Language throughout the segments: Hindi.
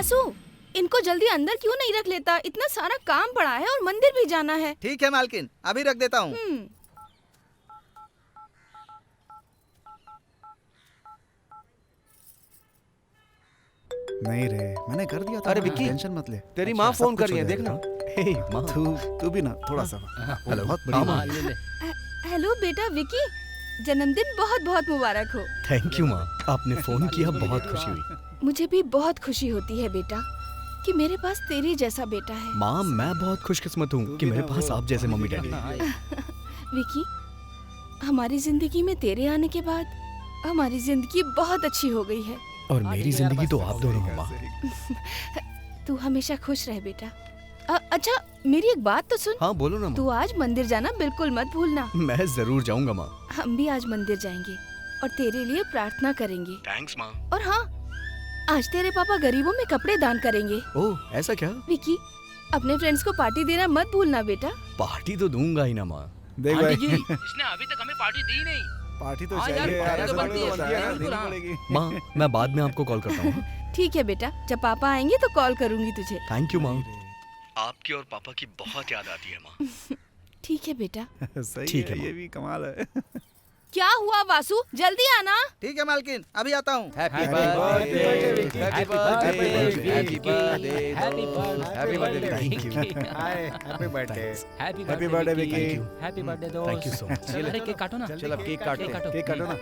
वासु, इनको जल्दी अंदर क्यों नहीं रख लेता? इतना सारा काम पड़ा है और मंदिर भी जाना है। ठीक है मालकिन, अभी रख देता हूँ। नहीं रे, मैंने कर दिया था। अरे विक्की, टेंशन मत ले। तेरी माँ फोन कर रही है, देखना। हे माँ, तू भी ना थोड़ा सा। हेलो, बहुत बढ़िया माँ। हेलो बेटा विकी, जन्मदिन बहुत बहुत मुबारक हो। थैंक यू माँ, आपने फोन किया, बहुत खुशी हुई। मुझे भी बहुत खुशी होती है बेटा कि मेरे पास तेरे जैसा बेटा है। माँ, मैं बहुत खुशकिस्मत हूँ कि मेरे पास आप जैसे मम्मी डैडी हैं। विकी, हमारी जिंदगी में तेरे आने के बाद हमारी जिंदगी बहुत अच्छी हो गई है। और मेरी जिंदगी तो आप दोनों हो माँ। तू हमेशा खुश रह बेटा। अच्छा, मेरी एक बात तो सुन। हाँ बोलो ना माँ। तू आज मंदिर जाना बिल्कुल मत भूलना। मैं जरूर जाऊंगा माँ। हम भी आज मंदिर जाएंगे और तेरे लिए प्रार्थना करेंगे। थैंक्स माँ। और हाँ, आज तेरे पापा गरीबों में कपड़े दान करेंगे। ओह, ऐसा क्या? विकी, अपने फ्रेंड्स को पार्टी देना मत भूलना बेटा। पार्टी तो दूंगा ही ना माँ। देख भाई, इसने अभी तक हमें पार्टी दी नहीं। पार्टी तो हाँ यार, चाहिए यार, पार्टी तो ऐसा बनती है, थोड़ी होता है, बिल्कुल, देनी हाँ। पड़ेगी। माँ, मैं बाद में आपको कॉल करता हूँ। ठीक है बेटा, जब पापा आएंगे तो कॉल करूंगी तुझे। थैंक यू माँ। आपकी और पापा की बहुत याद आती है माँ। ठीक है बेटा। सही ठीक है है, माँ। ये भी कमाल है। क्या हुआ वासु, जल्दी आना। ठीक है मालकिन, अभी आता हूँ। Happy birthday, happy birthday, happy birthday, happy birthday, happy birthday. Thank you. Hi, happy birthday. Happy birthday Vicky. Happy birthday दोस्त। Thank you so much. चलो अरे केक काटो ना। चलो अब केक काटो। केक काटो ना।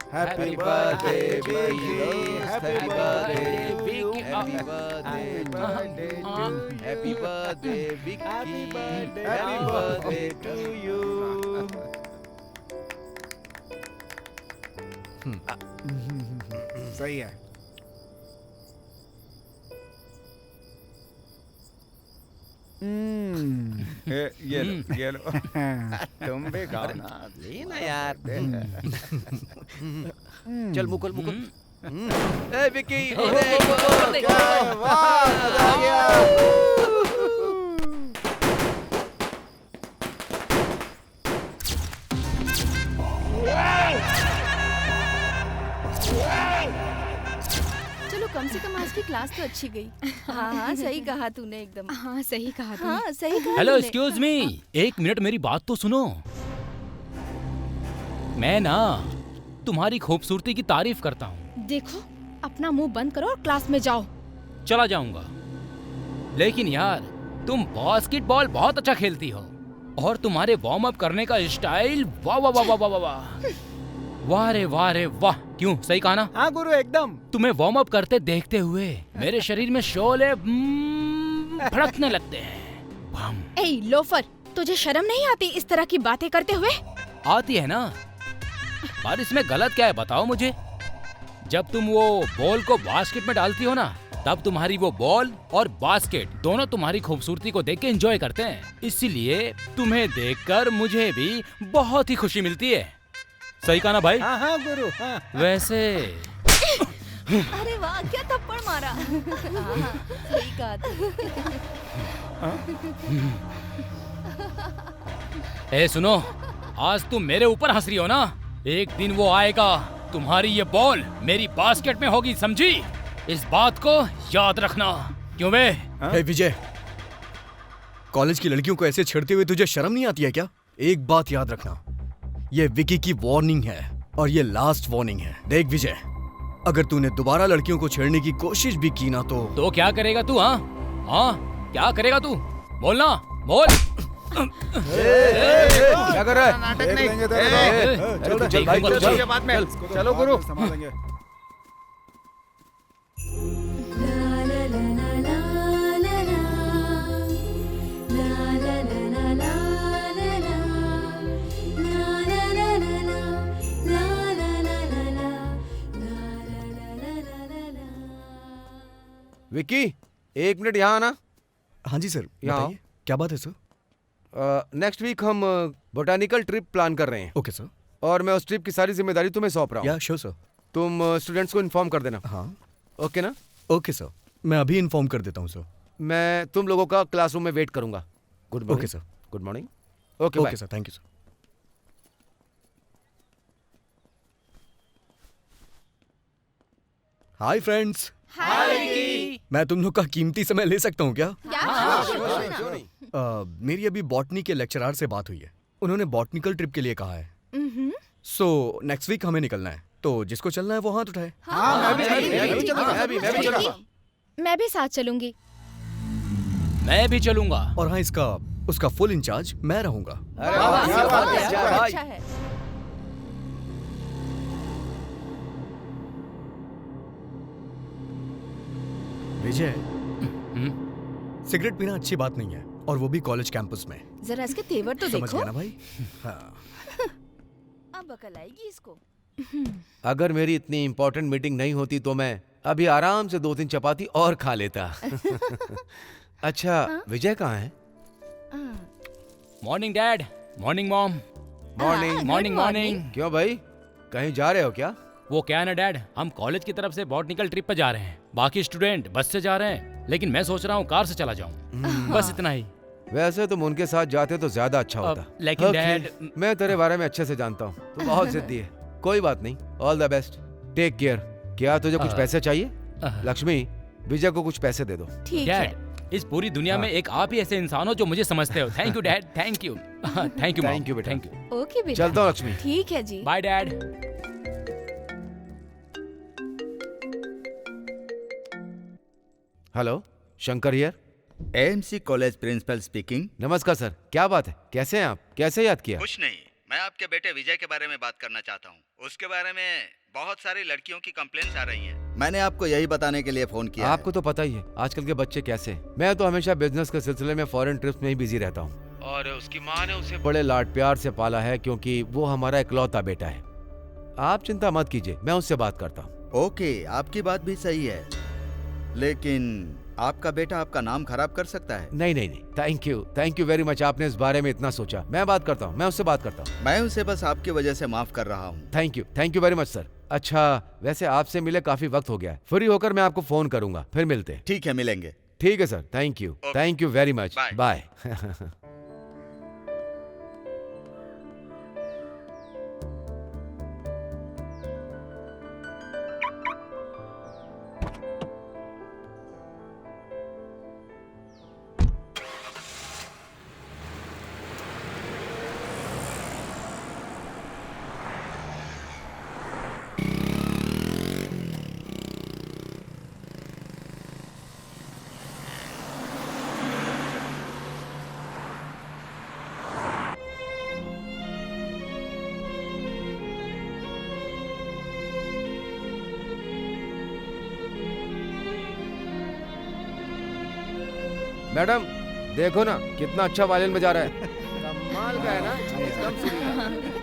Happy happy birthday birthday Vicky, happy birthday Vicky, happy birthday, happy birthday Vicky, happy birthday to you. सही है। ये लो तुम भी खाओ ना, लेना यार। चल मुकुल मुकुल। ए विकी, वाह, मजा आ गया। चलो कम से कम आज की क्लास तो अच्छी गई। हाँ हाँ, सही कहा तूने एकदम। हाँ सही कहा तुमने। हाँ सही कहा हेलो, तूने। एक्सक्यूज मी, एक मिनट मेरी बात तो सुनो। मैं ना तुम्हारी खूबसूरती की तारीफ करता हूँ। देखो, अपना मुंह बंद करो और क्लास में जाओ। चला जाऊंगा, लेकिन यार तुम बास्केटबॉल बहुत अच्छा खेलती हो और तुम्हारे वार्म अप करने का स्टाइल, वाह वाह वाह वाह वाह वाह वाह रे वाह रे वाह। क्यों, सही कहा ना? हाँ गुरु, एकदम। तुम्हें वार्म अप करते देखते हुए मेरे शरीर में शोले फड़कने लगते हैं। बम। ए लोफर, तुझे शर्म नहीं आती इस तरह की बातें करते हुए? आती है ना, पर इसमें गलत क्या है बताओ मुझे? जब तुम वो बॉल को बास्केट में डालती हो ना, तब तुम्हारी वो बॉल और बास्केट दोनों तुम्हारी खूबसूरती को देख के एंजॉय करते हैं। इसीलिए तुम्हें देखकर मुझे भी बहुत ही खुशी मिलती है। सही कहा ना भाई? हाँ हाँ गुरु, हाँ। वैसे अरे वाह, क्या थप्पड़ मारा। हाँ, सही कहा तूने। ए सुनो, आज तुम मेरे ऊपर हंस रही हो ना, एक दिन वो आएगा, तुम्हारी ये बॉल मेरी बास्केट में होगी, समझी? इस बात को याद रखना। क्यों बे? हे विजय, कॉलेज की लड़कियों को ऐसे छेड़ते हुए तुझे शर्म नहीं आती है क्या? एक बात याद रखना, ये विकी की वार्निंग है और ये लास्ट वार्निंग है। देख विजय, अगर तूने दोबारा लड़कियों को छेड़ने की कोशिश भी की ना तो क्या करेगा तू? हाँ हाँ, क्या करेगा तू? बोलना, बोल। क्या कर रहा है? नाटक देख नहीं। लेंगे तेरे को। चल तू चल भाई, देखूंगा चल तुझे। चल बाद में। इसको तो चलो बाद गुरु। में संभालेंगे। विकी, एक मिनट यहाँ आना। हाँ जी सर, यहाँ बताइए क्या बात है सर? नेक्स्ट वीक हम बोटानिकल ट्रिप प्लान कर रहे हैं ओके सर। और मैं उस ट्रिप की सारी जिम्मेदारी तुम्हें सौंप रहा हूँ। या श्योर सर। तुम स्टूडेंट्स को इन्फॉर्म कर देना। हाँ ओके ना? ओके सर, मैं अभी इन्फॉर्म कर देता हूँ सर। मैं तुम लोगों का क्लासरूम में वेट करूंगा। Good morning. Okay sir. Good morning. Okay bye. Okay sir, thank you sir. Hi friends. मैं तुम लोग का कीमती समय ले सकता हूँ क्या? मेरी अभी बॉटनी के लेक्चरर से बात हुई है। उन्होंने बॉटनिकल ट्रिप के लिए कहा है। सो नेक्स्ट वीक हमें निकलना है, तो जिसको चलना है वो हाथ उठाए। मैं भी साथ चलूंगी। मैं भी चलूंगा। और हाँ, उसका फुल इंचार्ज मैं रहूंगा। अच्छा है। विजय, सिगरेट पीना अच्छी बात नहीं है, और वो भी कॉलेज कैंपस में। जरा इसके तेवर तो समझ देखो। गया ना भाई? हाँ। अब अकल आएगी इसको। अगर मेरी इतनी इंपॉर्टेंट मीटिंग नहीं होती तो मैं अभी आराम से 2-3 चपाती और खा लेता। अच्छा, विजय कहाँ है? Morning dad, morning mom. Morning. Morning morning. क्यों भाई, कहीं जा रहे हो क्या? वो क्या है ना डैड, हम कॉलेज की तरफ से बॉटनिकल ट्रिप पे जा रहे हैं। बाकी स्टूडेंट बस से जा रहे हैं, लेकिन मैं सोच रहा हूँ कार से चला जाऊँ। बस इतना ही। वैसे तुम उनके साथ जाते तो ज्यादा अच्छा होता। लेकिन Okay, डैड, मैं तेरे बारे में अच्छे से जानता हूँ, तू बहुत जिद्दी है। कोई बात नहीं, all the best, take care. क्या तुझे कुछ पैसे चाहिए? लक्ष्मी, विजय को कुछ पैसे दे दो। ठीक है। डैड, इस पूरी दुनिया में एक आप ही ऐसे इंसान हो जो मुझे समझते हो। Thank you dad, thank you. Thank you Thank you, बेटा। Thank you. ओके बेटा। चलता हूँ लक्ष्मी। ठीक है जी। Bye dad. Hello, Shankar here. AMC college principal speaking. नमस्कार सर, क्या बात है? कैसे हैं आप? कैसे याद किया? कुछ नहीं, मैं आपके बेटे विजय के बारे में बात करना चाहता हूँ। उसके बारे में बहुत सारी लड़कियों की कंप्लेंट्स आ रही हैं। मैंने आपको यही बताने के लिए फोन किया। आपको तो पता ही है आजकल के बच्चे कैसे हैं। मैं तो हमेशा बिजनेस के सिलसिले में फॉरेन ट्रिप्स में ही बिजी रहता हूँ, और उसकी माँ ने उसे बड़े लाड प्यार से पाला है, क्योंकि वो हमारा इकलौता बेटा है। आप चिंता मत कीजिए, मैं उससे बात करता हूँ। ओके, आपकी बात भी सही है, लेकिन आपका बेटा आपका नाम खराब कर सकता है। नहीं नहीं नहीं, थैंक यू वेरी मच, आपने इस बारे में इतना सोचा। मैं बात करता हूँ, मैं उससे बात करता हूँ। मैं उसे बस आपकी वजह से माफ कर रहा हूँ। Thank you very much sir. अच्छा, वैसे आपसे मिले काफी वक्त हो गया है, फ्री होकर मैं आपको फोन करूंगा, फिर मिलते हैं। ठीक है, मिलेंगे। ठीक है sir, thank you very much, Bye. Bye. Madam, देखो ना कितना अच्छा वायलिन बजा रहा है। कमाल का है ना, एकदम सुरीला।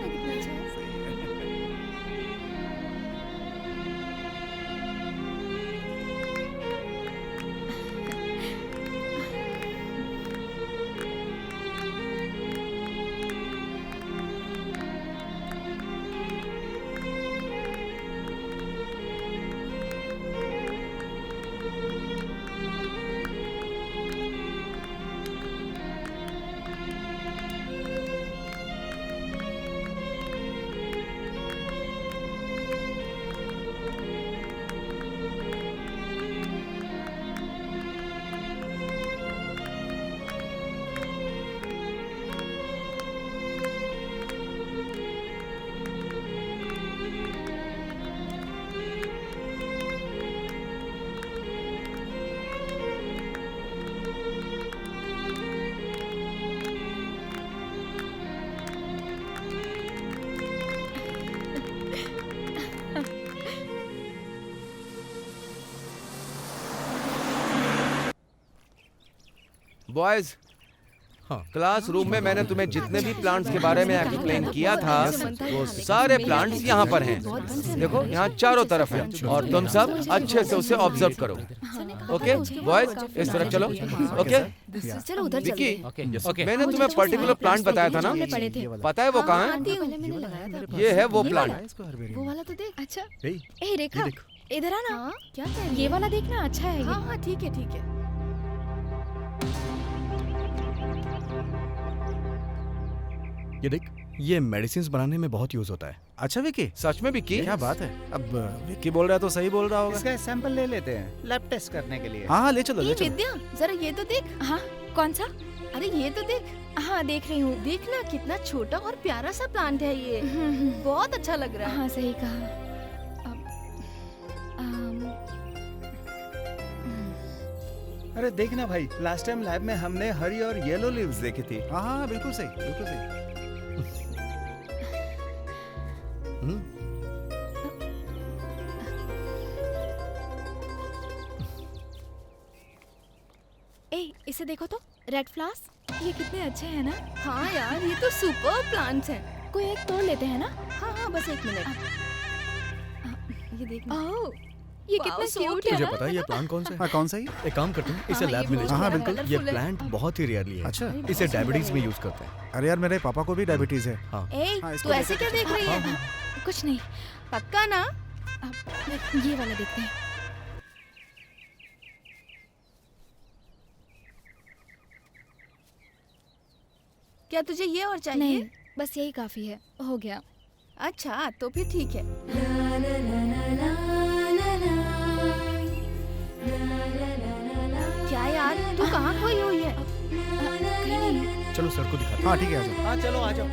बॉयज, हाँ। क्लासरूम में मैंने तुम्हें जितने भी प्लांट्स के बारे में एक्सप्लेन किया था, वो सारे प्लांट्स यहाँ पर हैं। देखो, यहाँ चारों तरफ है, और तुम सब अच्छे से उसे ऑब्जर्व करो। ओके बॉयज, इस तरफ चलो। ओके चलो उधर विकी, ओके। मैंने तुम्हें पर्टिकुलर प्लांट बताया था ना, पता है वो कहाँ है? ये है वो प्लांट। वो वाला तो देख। अच्छा, ए, ए रेखा, ये देखो। इधर आ ना। हाँ, क्या कह रही ये वाला देखना, अच्छा है ये। हाँ हाँ, ठीक है ठीक है। ये देख, ये मेडिसिन बनाने में बहुत यूज होता है। अच्छा विकी, सच में विक्की? क्या बात है। अब विकी बोल रहा है तो सही बोल रहा होगा। इसका सैंपल ले लेते हैं लैब टेस्ट करने के लिए। हाँ हाँ ले चलो ले ये चलो। विद्या, जरा ये तो देख। हाँ, कौन सा? अरे ये तो देख। हाँ, देख रही हूँ। देखना कितना छोटा और प्यारा सा प्लांट है ये। बहुत अच्छा लग रहा है। हाँ, सही कहा। अरे देखना भाई, लास्ट टाइम लैब में हमने हरी और येलो लीव्स देखी थी। हाँ हाँ बिल्कुल सही बिल्कुल सही। ए, इसे देखो तो, रेड फ्लावर्स। ये कितने अच्छे हैं ना। हाँ यार, ये तो सुपर प्लांट्स हैं। कोई एक तोड़ लेते हैं ना। हाँ हाँ, बस एक मिनट। ये देखना। ओह, ये Wow, कितना so क्यूट है तुझे ना। पता है ये प्लांट कौन सा है? हाँ कौन सा ही? एक काम करते हैं, इसे हाँ, लैब ये में ले बहुत चलते हाँ, हैं। बिल्कुल। ये colourful है। प्लांट बहुत ही रेयरली है। अच्छा। इसे डायबिटीज में यूज करते हैं। अरे यार मेरे पापा को भी डायबिटीज है। हाँ ए, हाँ, इसको तू ऐसे क्या देख रही है? कुछ नहीं। पक्का ना? ये वाला देखते हैं। क्या तुझे ये और चाहिए? नहीं, बस यही काफी है। हो गया। अच्छा, तो फिर ठीक है। क्या यार, तू कहाँ खोई हुई है? कहीं नहीं। चलो सर को दिखाते हैं। हाँ ठीक है आ जाओ। हाँ चलो आ जाओ।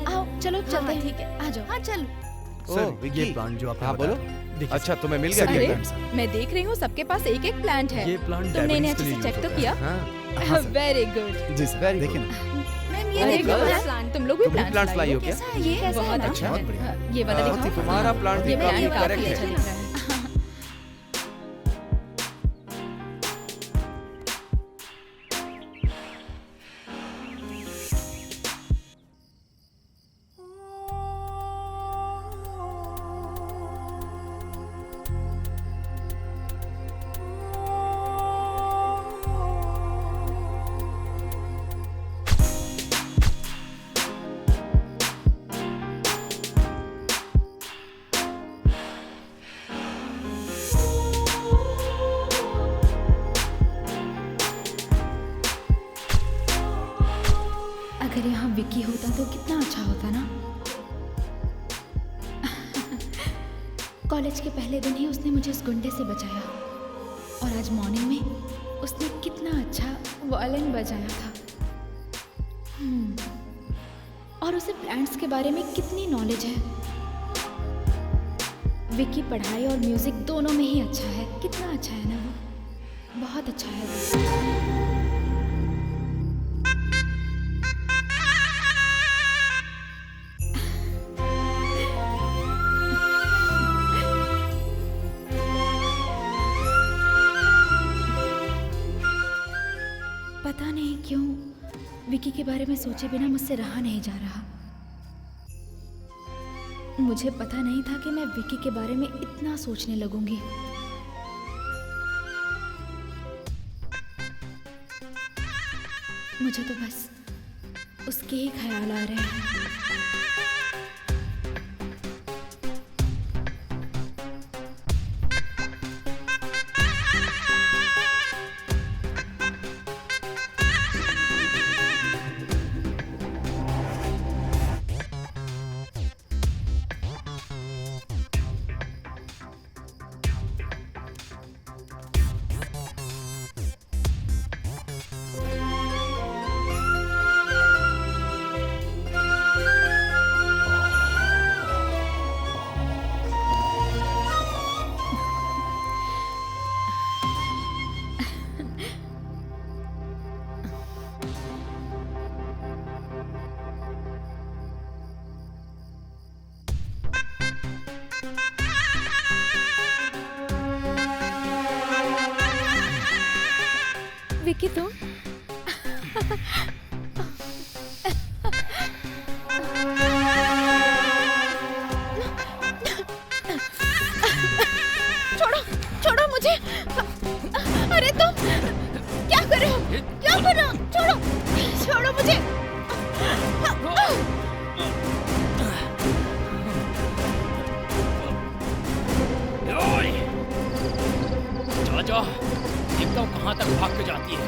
आओ, चलो चलते हाँ, हैं। ठीक है। आ जाओ। हाँ चल। Sir oh, Vicky. ये प्लांट जो आपने हाँ, बताया, बोलो। देखिए अच्छा तुम्हें मिल गया सर, क्या? ये अरे, प्लांट सर। मैं देख रही हूँ सबके पास एक एक प्लांट है। ये प्लांट तुमने इन्हें डायबिटीज के अच्छे से लिए चेक यूज तो होता है। किया? हाँ। Very good. जी सर Very देखिए good. ना। मैम, ये अरे, देखो girls, प्लांट। तुम लोग भी तुम भी प्लांट्स plants लाई हो क्या? कैसा है ये? कैसा है बहुत ना? अच्छा बहुत है। बढ़िया। ये वाला बहुत ही दिखाओ। तुम्हारा प्लांट भी ये काफी प्लांट काफी करेक्ट अच्छा है। दिख रहा है। अगर यहाँ विक्की होता तो कितना अच्छा होता ना। कॉलेज के पहले दिन ही उसने मुझे उस गुंडे से बचाया और आज मॉर्निंग में उसने कितना अच्छा वायलिन बजाया था। और उसे प्लांट्स के बारे में कितनी नॉलेज है। विक्की पढ़ाई और म्यूजिक दोनों में ही अच्छा है। कितना अच्छा है ना वो, बहुत अच्छा है वो। पता नहीं क्यों विकी के बारे में सोचे बिना मुझसे रहा नहीं जा रहा। मुझे पता नहीं था कि मैं विकी के बारे में इतना सोचने लगूंगी। मुझे तो बस उसके ही ख्याल आ रहे हैं। विकी तुम छोड़ो छोड़ो मुझे। अरे तुम क्या कर रहे हो? क्या कर रहे हो? छोड़ो छोड़ो मुझे। जा जा, देखता हूँ कहाँ तक भाग के जाती है।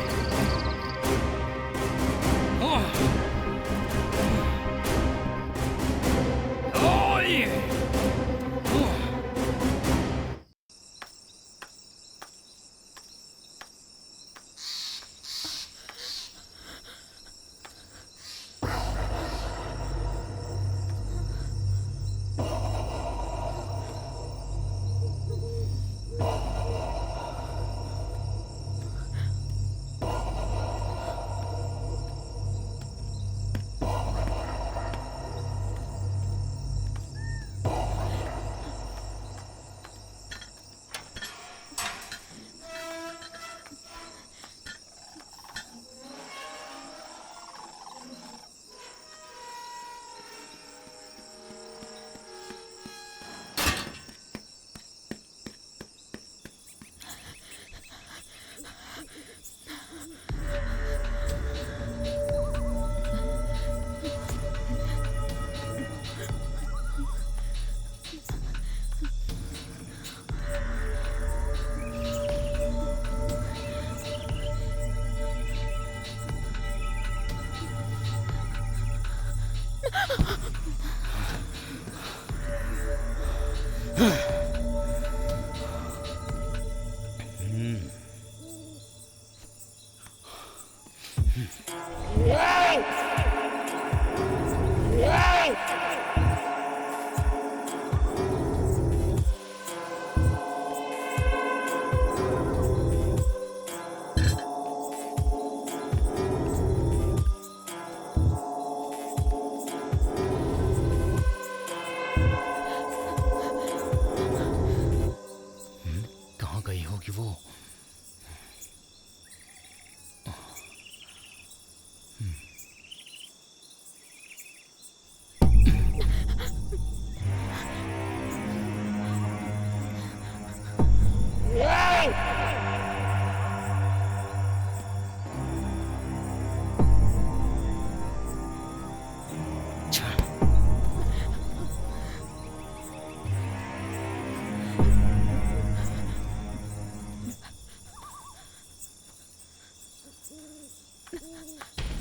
कहाँ गई होगी वो?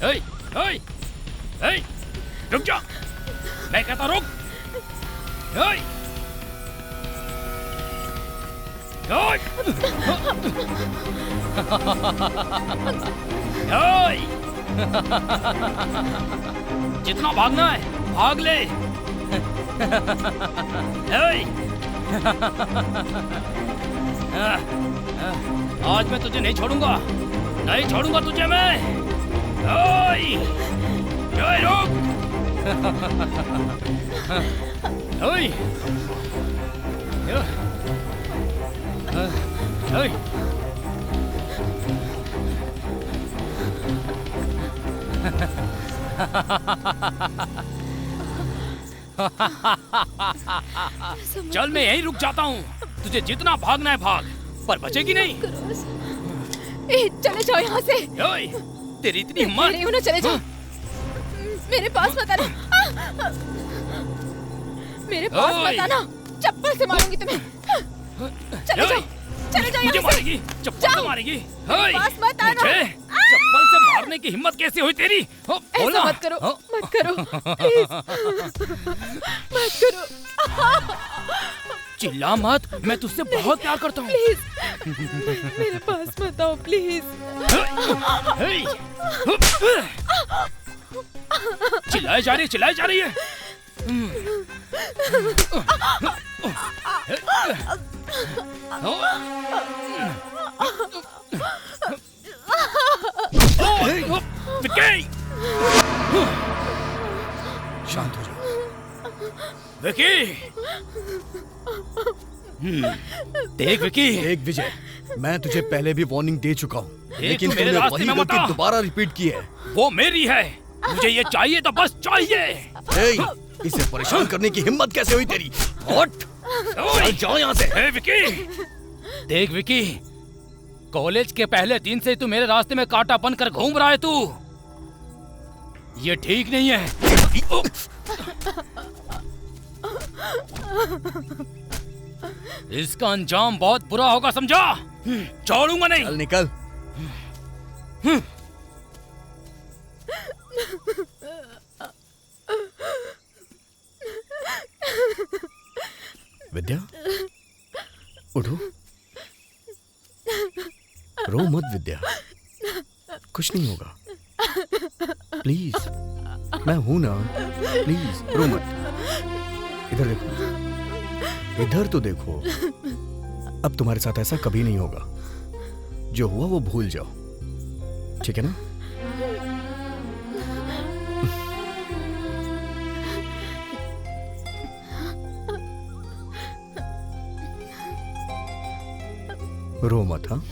ए, ए, ए, रुक जा! मैं कहता रुक! ए, ए, ए, जितना भागना है भाग ले! ए, आज मैं तुझे नहीं छोड़ूंगा, नहीं छोड़ूंगा तुझे मैं! ओए! ओए रुक! ओए! ओए! चल मैं यहीं रुक जाता हूँ। तुझे जितना भागना है भाग, पर बचेगी नहीं। ए, चले जाओ यहाँ से। ओए! तेरी इतनी हिम्मत! नहीं होना, चले जाओ। मेरे पास मत आना। मेरे पास मत आना, चप्पल से मारूंगी तुम्हें। चले जाओ, चले जाओ मुझे यहाँ से। मारेगी, चप्पल से मारेगी। मेरे पास मत आना। मुझे चप्पल से मारने की हिम्मत कैसे हुई तेरी? ऐसा मत करो, मत करो, प्लीज, मत करो। चिल्ला मत, मैं तुझसे बहुत प्यार करता हूँ। प्लीज, मेरे पास मत आओ, प्लीज। चिल्लाई जा रही है। विक्की! शांत हो जाओ। विक्की! देख विक्की! देख विजय, मैं तुझे पहले भी वार्निंग दे चुका हूँ, लेकिन मेरे तुमने रास्ते वही में मत गलती आ। दोबारा रिपीट की है। वो मेरी है, मुझे ये चाहिए तो बस चाहिए। इसे परेशान करने की हिम्मत कैसे हुई तेरी? हट! चल जाओ यहाँ से। हे विक्की! देख विक्की, कॉलेज के पहले दिन से तू मेरे रास्ते में कांटा बनकर घूम रहा है तू। ये ठीक नहीं है। इसका अंजाम बहुत बुरा होगा, समझा? छोड़ूंगा नहीं। चल निकल। विद्या, उठो। रो मत विद्या, कुछ नहीं होगा। प्लीज, मैं हूं ना। प्लीज रो मत। इधर देखो, इधर तो देखो। अब तुम्हारे साथ ऐसा कभी नहीं होगा। जो हुआ वो भूल जाओ, ठीक है ना? रो मत, हाँ?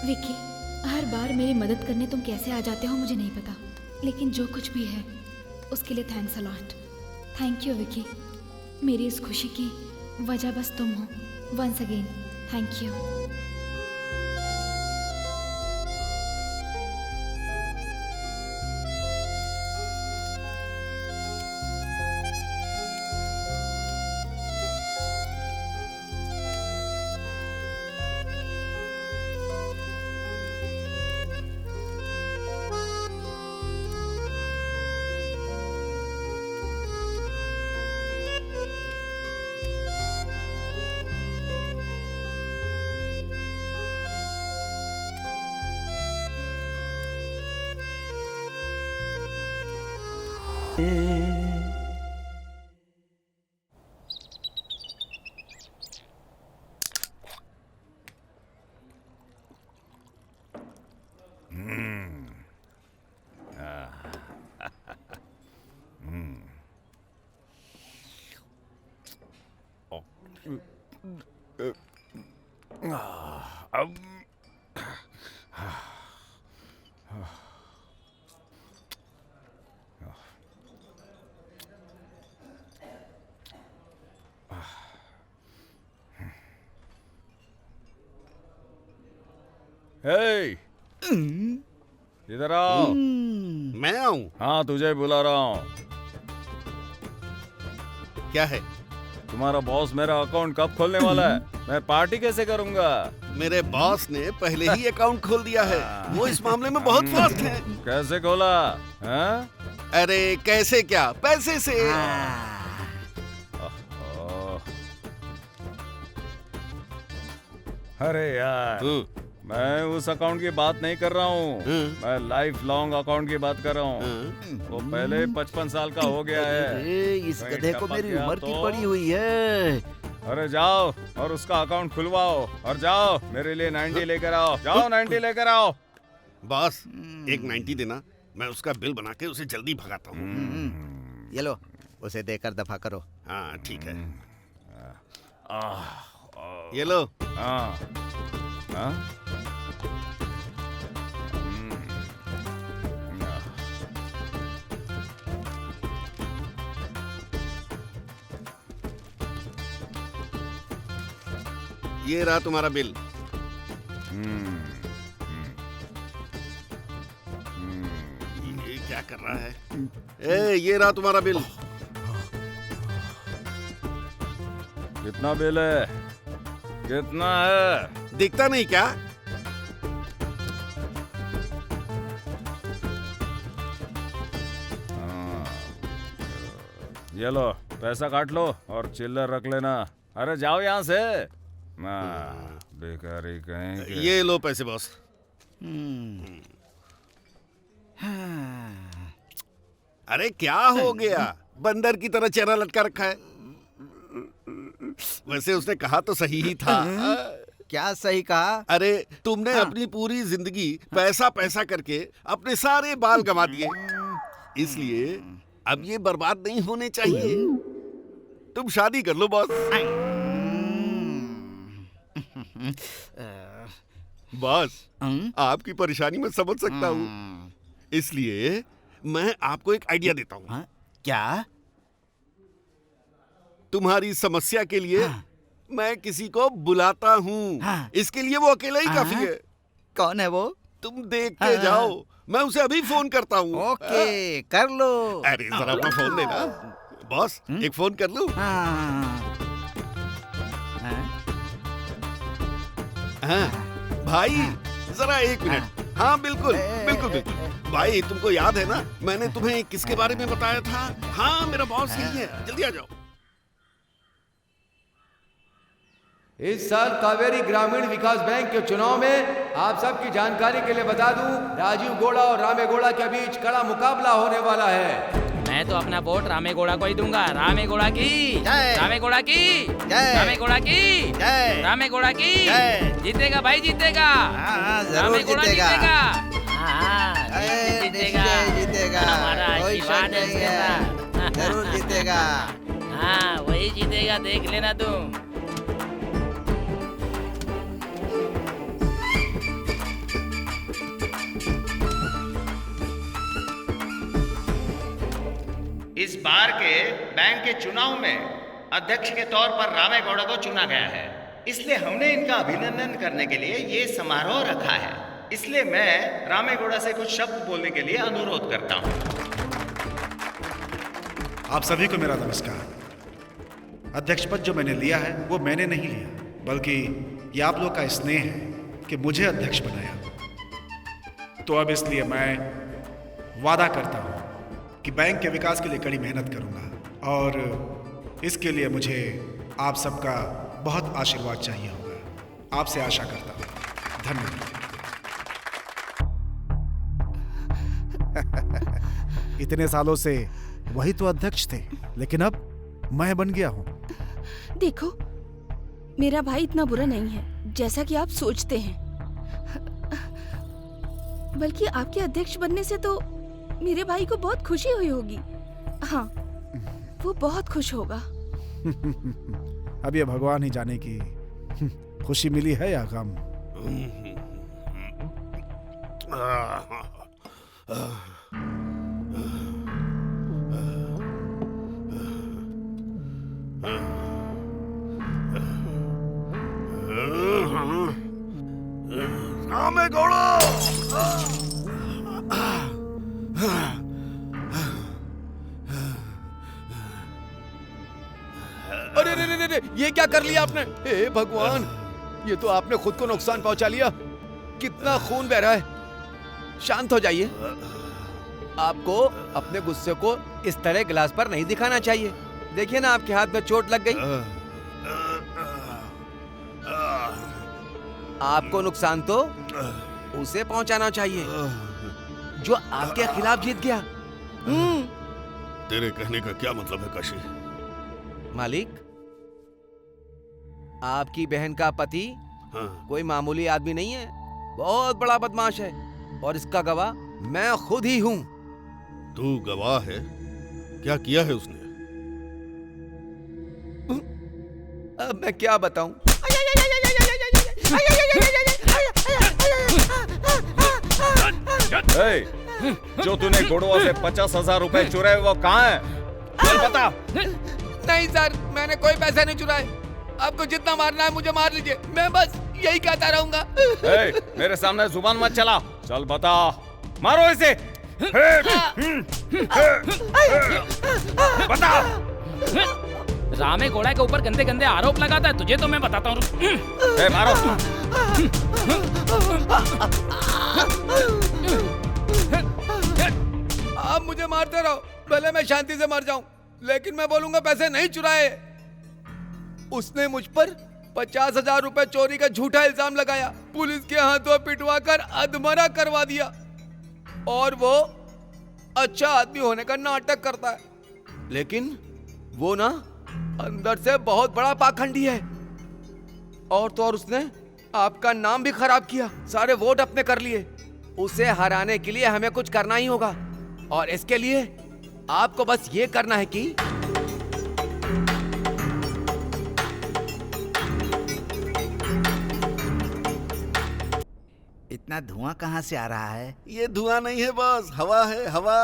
विक्की, हर बार मेरी मदद करने तुम कैसे आ जाते हो मुझे नहीं पता, लेकिन जो कुछ भी है उसके लिए thanks a lot. Thank you Vicky, मेरी इस खुशी की वजह बस तुम हो। Once again thank you. Hey, इधर आओ। मैं आऊं? हाँ, तुझे बुला रहा हूँ। क्या है? तुम्हारा बॉस मेरा अकाउंट कब खोलने वाला है? मैं पार्टी कैसे करूंगा? मेरे बॉस ने पहले ही अकाउंट खोल दिया है। वो इस मामले में बहुत फास्ट है। कैसे खोला? हाँ? अरे कैसे क्या, पैसे से। अरे यार, मैं उस अकाउंट की बात नहीं कर रहा हूँ। मैं लाइफ लॉन्ग अकाउंट की बात कर रहा हूँ। वो पहले 55 साल का हो गया है। इस गधे को मेरी उम्र की पड़ी हुई है। अरे जाओ और उसका अकाउंट खुलवाओ और जाओ मेरे लिए 90 लेकर आओ। जाओ 90 लेकर आओ। बॉस, एक 90 देना, मैं उसका बिल बना के उसे जल्दी भगाता हूँ। ये लो, उसे देकर दफा करो। हाँ ठीक है। ये लो। हाँ हाँ। ये रहा तुम्हारा बिल। ये क्या कर रहा है? ये रहा तुम्हारा बिल। कितना बिल है? कितना है? दिखता नहीं क्या? ये लो, पैसा काट लो और चिल्लर रख लेना। अरे जाओ यहाँ से। बेकारी कहेंगे। ये लो पैसे बॉस। अरे क्या हो गया? बंदर की तरह चेहरा लटका रखा है। वैसे उसने कहा तो सही ही था। क्या सही कहा? अरे तुमने अपनी पूरी जिंदगी पैसा पैसा करके अपने सारे बाल गंवा दिए, इसलिए अब ये बर्बाद नहीं होने चाहिए। तुम शादी कर लो बॉस। बॉस, आपकी परेशानी मैं समझ सकता हूँ, इसलिए मैं आपको एक आइडिया देता हूँ। क्या? तुम्हारी समस्या के लिए मैं किसी को बुलाता हूँ। इसके लिए वो अकेला ही काफी है। कौन है वो? तुम देख के जाओ, मैं उसे अभी फोन करता हूँ। ओके, कर लो। अरे जरा अपना फोन देना। बॉस, एक फोन कर लूं? हाँ भाई, जरा एक मिनट। हाँ बिल्कुल बिल्कुल बिल्कुल। भाई तुमको याद है ना, मैंने तुम्हें किसके बारे में बताया था? हाँ मेरा बॉस यही है, जल्दी आ जाओ। इस साल कावेरी ग्रामीण विकास बैंक के चुनाव में आप सबकी जानकारी के लिए बता दूं, राजीव गौड़ा और रामे गौड़ा के बीच कड़ा मुकाबला होने वाला है। मैं तो अपना वोट रामे गौड़ा को ही दूंगा। रामे गौड़ा की जय। रामे गौड़ा की जय। रामे गौड़ा की जय। रामे गौड़ा की जय। जीतेगा भाई, जीतेगा। रामे गौड़ा जीतेगा। जीतेगा जीतेगा, हमारा आशीर्वाद है उसके साथ। जरूर जीतेगा। हाँ वही जीतेगा, देख लेना तुम। इस बार के बैंक के चुनाव में अध्यक्ष के तौर पर रामे गौड़ा को चुना गया है, इसलिए हमने इनका अभिनंदन करने के लिए ये समारोह रखा है। इसलिए मैं रामे गौड़ा से कुछ शब्द बोलने के लिए अनुरोध करता हूँ। आप सभी को मेरा नमस्कार। अध्यक्ष पद जो मैंने लिया है वो मैंने नहीं लिया, बल्कि ये आप लोग का स्नेह है कि मुझे अध्यक्ष बनाया। तो अब इसलिए मैं वादा करता हूँ कि बैंक के विकास के लिए कड़ी मेहनत करूंगा और इसके लिए मुझे आप सबका बहुत आशीर्वाद चाहिए होगा। आपसे आशा करता हूँ। धन्यवाद। इतने सालों से वही तो अध्यक्ष थे, लेकिन अब मैं बन गया हूँ। देखो, मेरा भाई इतना बुरा नहीं है जैसा कि आप सोचते हैं। बल्कि आपके अध्यक्ष बनने से तो मेरे भाई को बहुत खुशी हुई होगी। हाँ, वो बहुत खुश होगा। अब ये भगवान ही जाने की खुशी मिली है या गम। रामेगौड़ा! अरे रे रे रे रे, ये क्या कर लिया आपने? हे भगवान, ये तो आपने खुद को नुकसान पहुंचा लिया। कितना खून बह रहा है। शांत हो जाइए। आपको अपने गुस्से को इस तरह गिलास पर नहीं दिखाना चाहिए। देखिए ना, आपके हाथ में चोट लग गई। आपको नुकसान तो उसे पहुंचाना चाहिए जो आपके खिलाफ जीत गया। तेरे कहने का क्या मतलब है काशी? मालिक, आपकी बहन का पति कोई मामूली आदमी नहीं है, बहुत बड़ा बदमाश है, और इसका गवाह मैं खुद ही हूँ। तू गवाह है? क्या किया है उसने? अब मैं क्या बताऊं? जो तूने गुड़वा से 50,000 रुपए चुराए वो कहाँ है? चल बता। नहीं सर, मैंने कोई पैसा नहीं चुराए। आपको जितना मारना है मुझे मार लीजिए, मैं बस यही कहता रहूंगा। मेरे सामने जुबान मत चला। चल बता, मारो इसे। बता। रामेगौड़ा के ऊपर गंदे गंदे आरोप लगाता है, तुझे तो मैं बताता हूँ। मारो। आप मुझे मारते रहो, भले मैं शांति से मर जाऊं, लेकिन मैं बोलूंगा पैसे नहीं चुराए। उसने मुझ पर 50,000 रुपए चोरी का झूठा इल्जाम लगाया, पुलिस के हाथों पिटवाकर अधमरा करवा दिया, और वो अच्छा आदमी होने का नाटक करता है, लेकिन वो ना अंदर से बहुत बड़ा पाखंडी है। और तो और उसने आपका नाम भी खराब किया, सारे वोट अपने कर लिए। उसे हराने के लिए हमें कुछ करना ही होगा, और इसके लिए आपको बस ये करना है कि इतना धुआं कहाँ से आ रहा है? ये धुआं नहीं है बॉस, हवा है, हवा।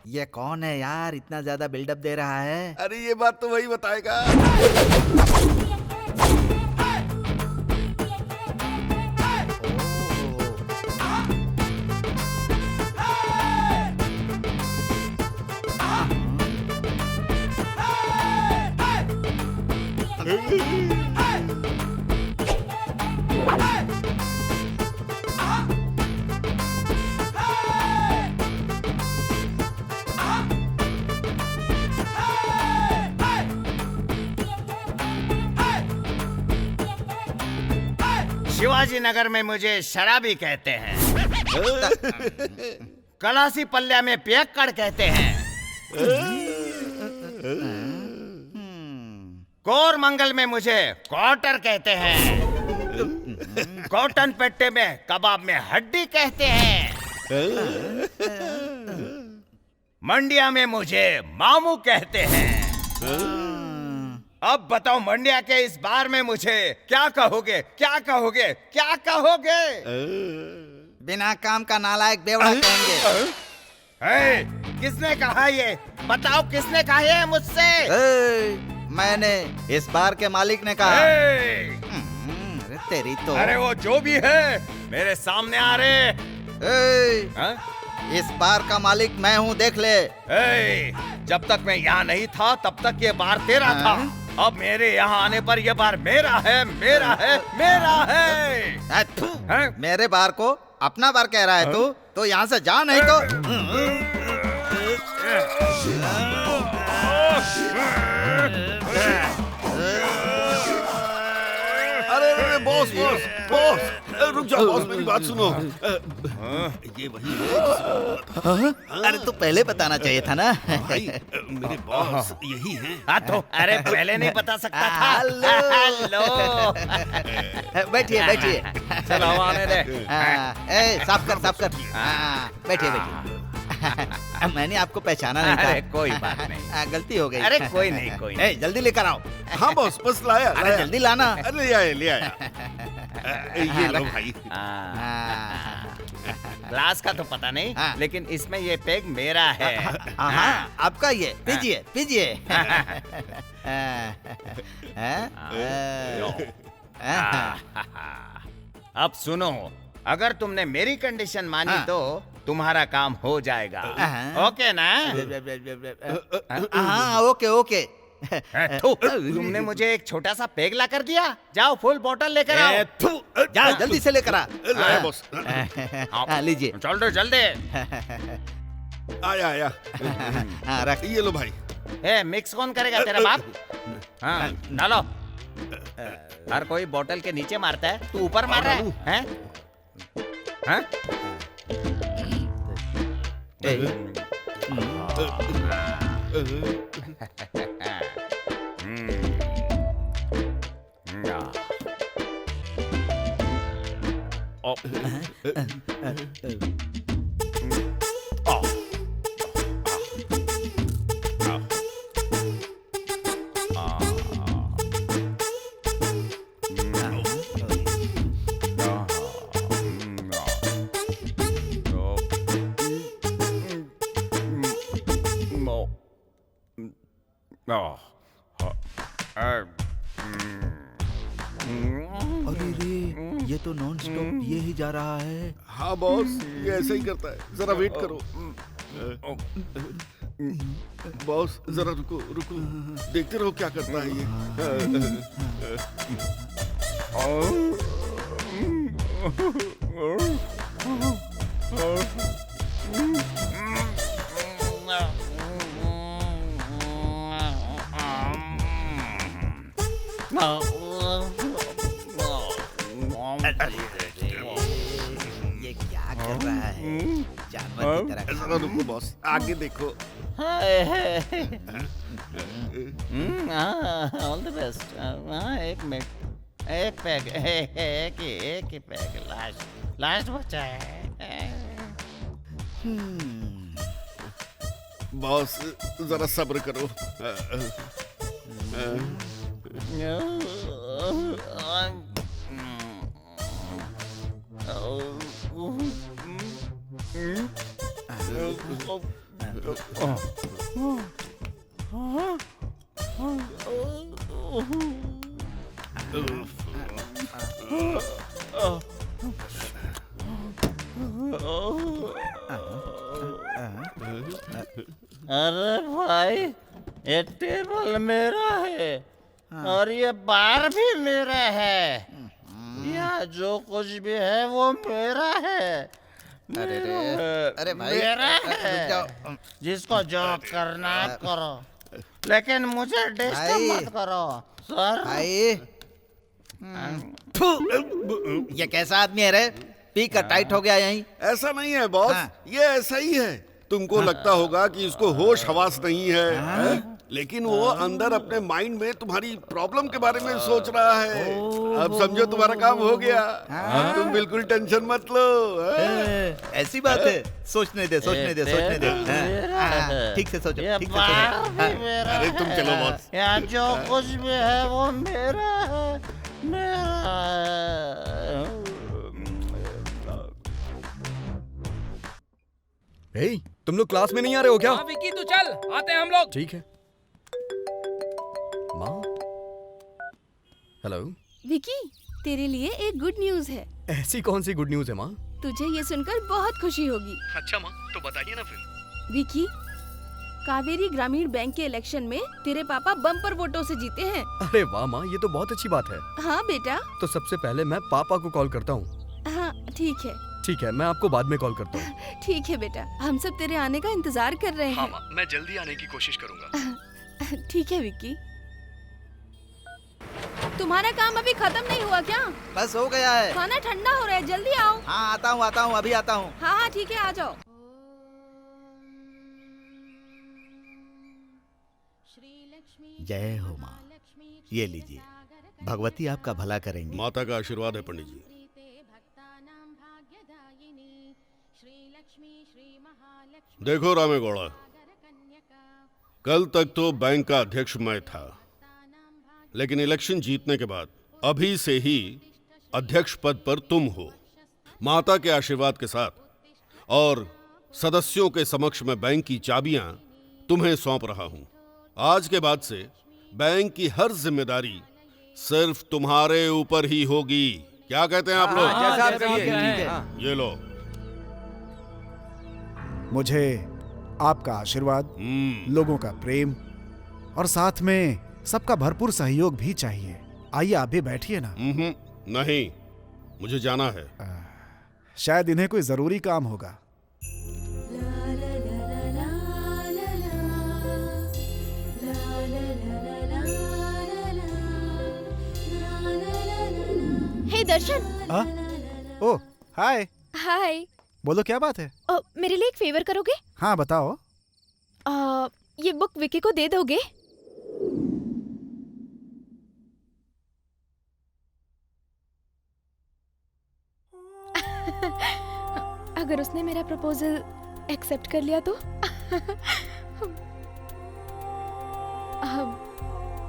ये कौन है यार, इतना ज्यादा बिल्डअप दे रहा है? अरे ये बात तो वही बताएगा। शिवाजी नगर में मुझे शराबी कहते हैं, कलासी पल्ल्या में पियक्कड़ कहते हैं, कोरमंगल में मुझे क्वार्टर कहते हैं, कॉटन पेट्टे में कबाब में हड्डी कहते हैं, मंडिया में मुझे मामू कहते हैं। अब बताओ, मंडिया के इस बार में मुझे क्या कहोगे, क्या कहोगे, क्या कहोगे? बिना काम का नालायक बेवड़ा कहेंगे। किसने कहा ये? बताओ, किसने कहा ये मुझसे? मैंने, इस बार के मालिक ने कहा। अरे तेरी तो। अरे वो जो भी है, मेरे सामने आ रहे। हाँ? इस बार का मालिक मैं हूँ, देख ले। जब तक मैं यहाँ नहीं था तब तक ये बार तेरा था। अब मेरे यहाँ आने पर ये बार मेरा है, मेरा है, मेरा है। मेरे बार को अपना बार कह रहा है तू? तो यहाँ से जा, नहीं तो अरे बॉस बॉस बॉस, रुक जाओ बॉस, मेरी बात सुनो। ये वही है। अरे तो पहले बताना चाहिए था ना। भाई मेरे बॉस यही हैं। तो अरे पहले नहीं बता सकता था। हेलो। बैठिए बैठिए। चलो आने दे। साफ कर साफ कर। बैठिए बैठिए। मैंने आपको पहचाना नहीं था। अरे कोई बात नहीं, गलती हो गई। अरे कोई नहीं, कोई नहीं। जल्दी लेकर आओ। हाँ बॉस, बस लाया। अरे जल्दी लाना। अरे ले आया ले आया। ये लो भाई। ग्लास का तो पता नहीं, लेकिन इसमें ये पेग मेरा है। हाँ, आपका ये। पीजिए पीजिए। अब सुनो, अगर तुमने मेरी कंडीशन मानी तो तुम्हारा काम हो जाएगा। ओके ना? हाँ ओके ओके। तुमने मुझे एक छोटा सा पेग ला कर दिया। जाओ फुल बोतल लेकर आओ। जा जल्दी से लेकर आ। बॉस लीजिए। चल दो जल्दी। आया आया। रख। ये लो भाई। मिक्स कौन करेगा, तेरा बाप? हाँ डालो। हर कोई बोतल के नीचे मारता है, तू ऊपर मार रहा है? हाँ? अरे रे, ये तो नॉन स्टॉप ये ही जा रहा है। हाँ बॉस, ये ऐसा ही करता है। जरा वेट करो। बॉस जरा रुको रुको, देखते रहो क्या करता है ये। ये क्या कर रहा है? जानवर की तरह। जरा रुको बॉस, आगे देखो। All the best. एक मिनट, एक पैग, एक ही पैग, लास्ट बचा है। बॉस जरा सब्र करो। अरे भाई, ये टेबल मेरा है और ये बार भी मेरा है। यहाँ जो कुछ भी है वो मेरा है। अरे भाई, मेरा है। जिसको जो करना करो, लेकिन मुझे डिस्टर्ब मत करो सर। भाई ये कैसा आदमी है रे? पी कर टाइट हो गया यहीं। ऐसा नहीं है बॉस, ये ऐसा ही है। तुमको लगता होगा कि इसको होश हवास नहीं है, लेकिन वो अंदर अपने माइंड में तुम्हारी प्रॉब्लम के बारे में सोच रहा है। अब समझो तुम्हारा काम हो गया। अब तुम बिल्कुल टेंशन मत लो। ऐसी बात है? सोचने दे सोचने दे सोचने दे। ठीक से सोचो, ठीक से सोचो। अरे तुम चलो बॉस। यहाँ जो कुछ भी है वो मेरा है, मेरा है। हे, तुम लोग क्लास में नहीं आ रहे हो क्या? हाँ विकी तू चल, आते हैं हम लोग। ठीक है। माँ, हेलो। विकी, तेरे लिए एक गुड न्यूज है। ऐसी कौन सी गुड न्यूज है माँ? तुझे ये सुनकर बहुत खुशी होगी। अच्छा माँ, तो बताइए ना फिर। विकी, कावेरी ग्रामीण बैंक के इलेक्शन में तेरे पापा बम्पर वोटों से जीते हैं। अरे वाह माँ, ये तो बहुत अच्छी बात है। हाँ बेटा। तो सबसे पहले मैं पापा को कॉल करता हूँ। हाँ ठीक है। ठीक है, मैं आपको बाद में कॉल करता हूँ। ठीक है बेटा, हम सब तेरे आने का इंतजार कर रहे हाँ हैं। माँ, मैं जल्दी आने की कोशिश करूँगा। ठीक है विक्की। तुम्हारा काम अभी खत्म नहीं हुआ क्या? बस हो गया है। खाना ठंडा हो रहा है, जल्दी आओ। हाँ आता हूँ अभी आता हूँ। हाँ हाँ ठीक है, आ जाओ। जय हो माँ। ये लीजिए, भगवती आपका भला करेंगी। माता का आशीर्वाद है पंडित जी। देखो रामेगौड़ा, कल तक तो बैंक का अध्यक्ष मैं था, लेकिन इलेक्शन जीतने के बाद अभी से ही अध्यक्ष पद पर तुम हो। माता के आशीर्वाद के साथ और सदस्यों के समक्ष में बैंक की चाबियां तुम्हें सौंप रहा हूं। आज के बाद से बैंक की हर जिम्मेदारी सिर्फ तुम्हारे ऊपर ही होगी। क्या कहते हैं आप लोग? जैसा आप कहिए। ये लो। मुझे आपका आशीर्वाद, लोगों का प्रेम और साथ में सबका भरपूर सहयोग भी चाहिए। आइए आप भी बैठिए ना। नहीं, मुझे जाना है। शायद इन्हें कोई जरूरी काम होगा। हे दर्शन। ओह हाय। हाय। बोलो क्या बात है? मेरे लिए एक फेवर करोगे? हाँ बताओ। ये बुक विकी को दे दोगे? अगर उसने मेरा प्रपोजल एक्सेप्ट कर लिया तो?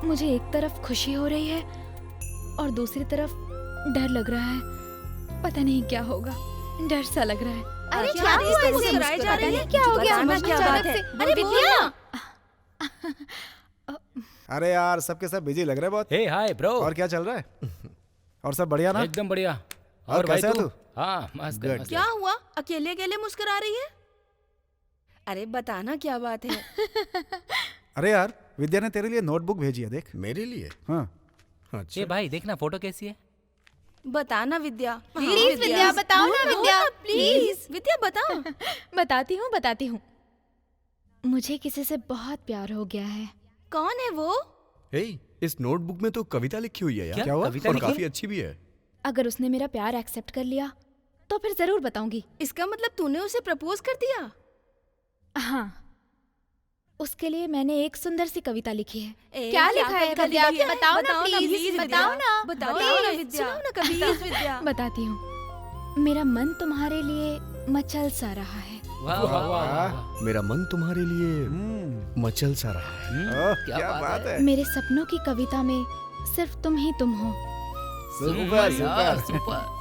मुझे एक तरफ खुशी हो रही है और दूसरी तरफ डर लग रहा है। पता नहीं क्या होगा, डर सा लग रहा है। अरे क्या हुआ? मुस्कुराए जा रही है? क्या हो गया? क्या बात है? अरे विद्या! अरे यार, सबके सब बिजी लग रहे हैं बहुत। हे हाय ब्रो। और क्या चल रहा है? और सब बढ़िया ना? एकदम बढ़िया। और भाई कैसा है तू? तू? हाँ मस्त। क्या हुआ? अकेले अकेले मुस्कुरा रही है? अरे बताना क्या बात है? अरे यार, विद्या ने तेरे लिए नोटबुक भेजी है, देख। मेरे लिए? हाँ। अच्छा। ये भाई देखना फोटो कैसी है। बताना विद्या। प्लीज विद्या, बताओ ना विद्या, प्लीज। विद्या बताओ। बताती हूँ। मुझे किसी से बहुत प्यार हो गया है। कौन है वो? इस नोटबुक में तो कविता लिखी हुई है यार। क्या हुआ? और काफी अच्छी भी है। अगर उसने मेरा प्यार एक्सेप्ट कर लिया तो फिर जरूर बताऊंगी। इसका मतलब तूने उसे प्रपोज कर दिया? हाँ, उसके लिए मैंने एक सुंदर सी कविता लिखी है। क्या लिखा है विद्या? बताओ ना प्लीज, बताओ ना। बताओ ना विद्या। सुनाओ ना कविता। विद्या बताती हूँ। मेरा मन तुम्हारे लिए मचल सा रहा है। वाह वाह वाह। मेरा मन तुम्हारे लिए मचल सा रहा है। क्या बात है? मेरे सपनों की कविता में सिर्फ तुम ही तुम हो। Super super super.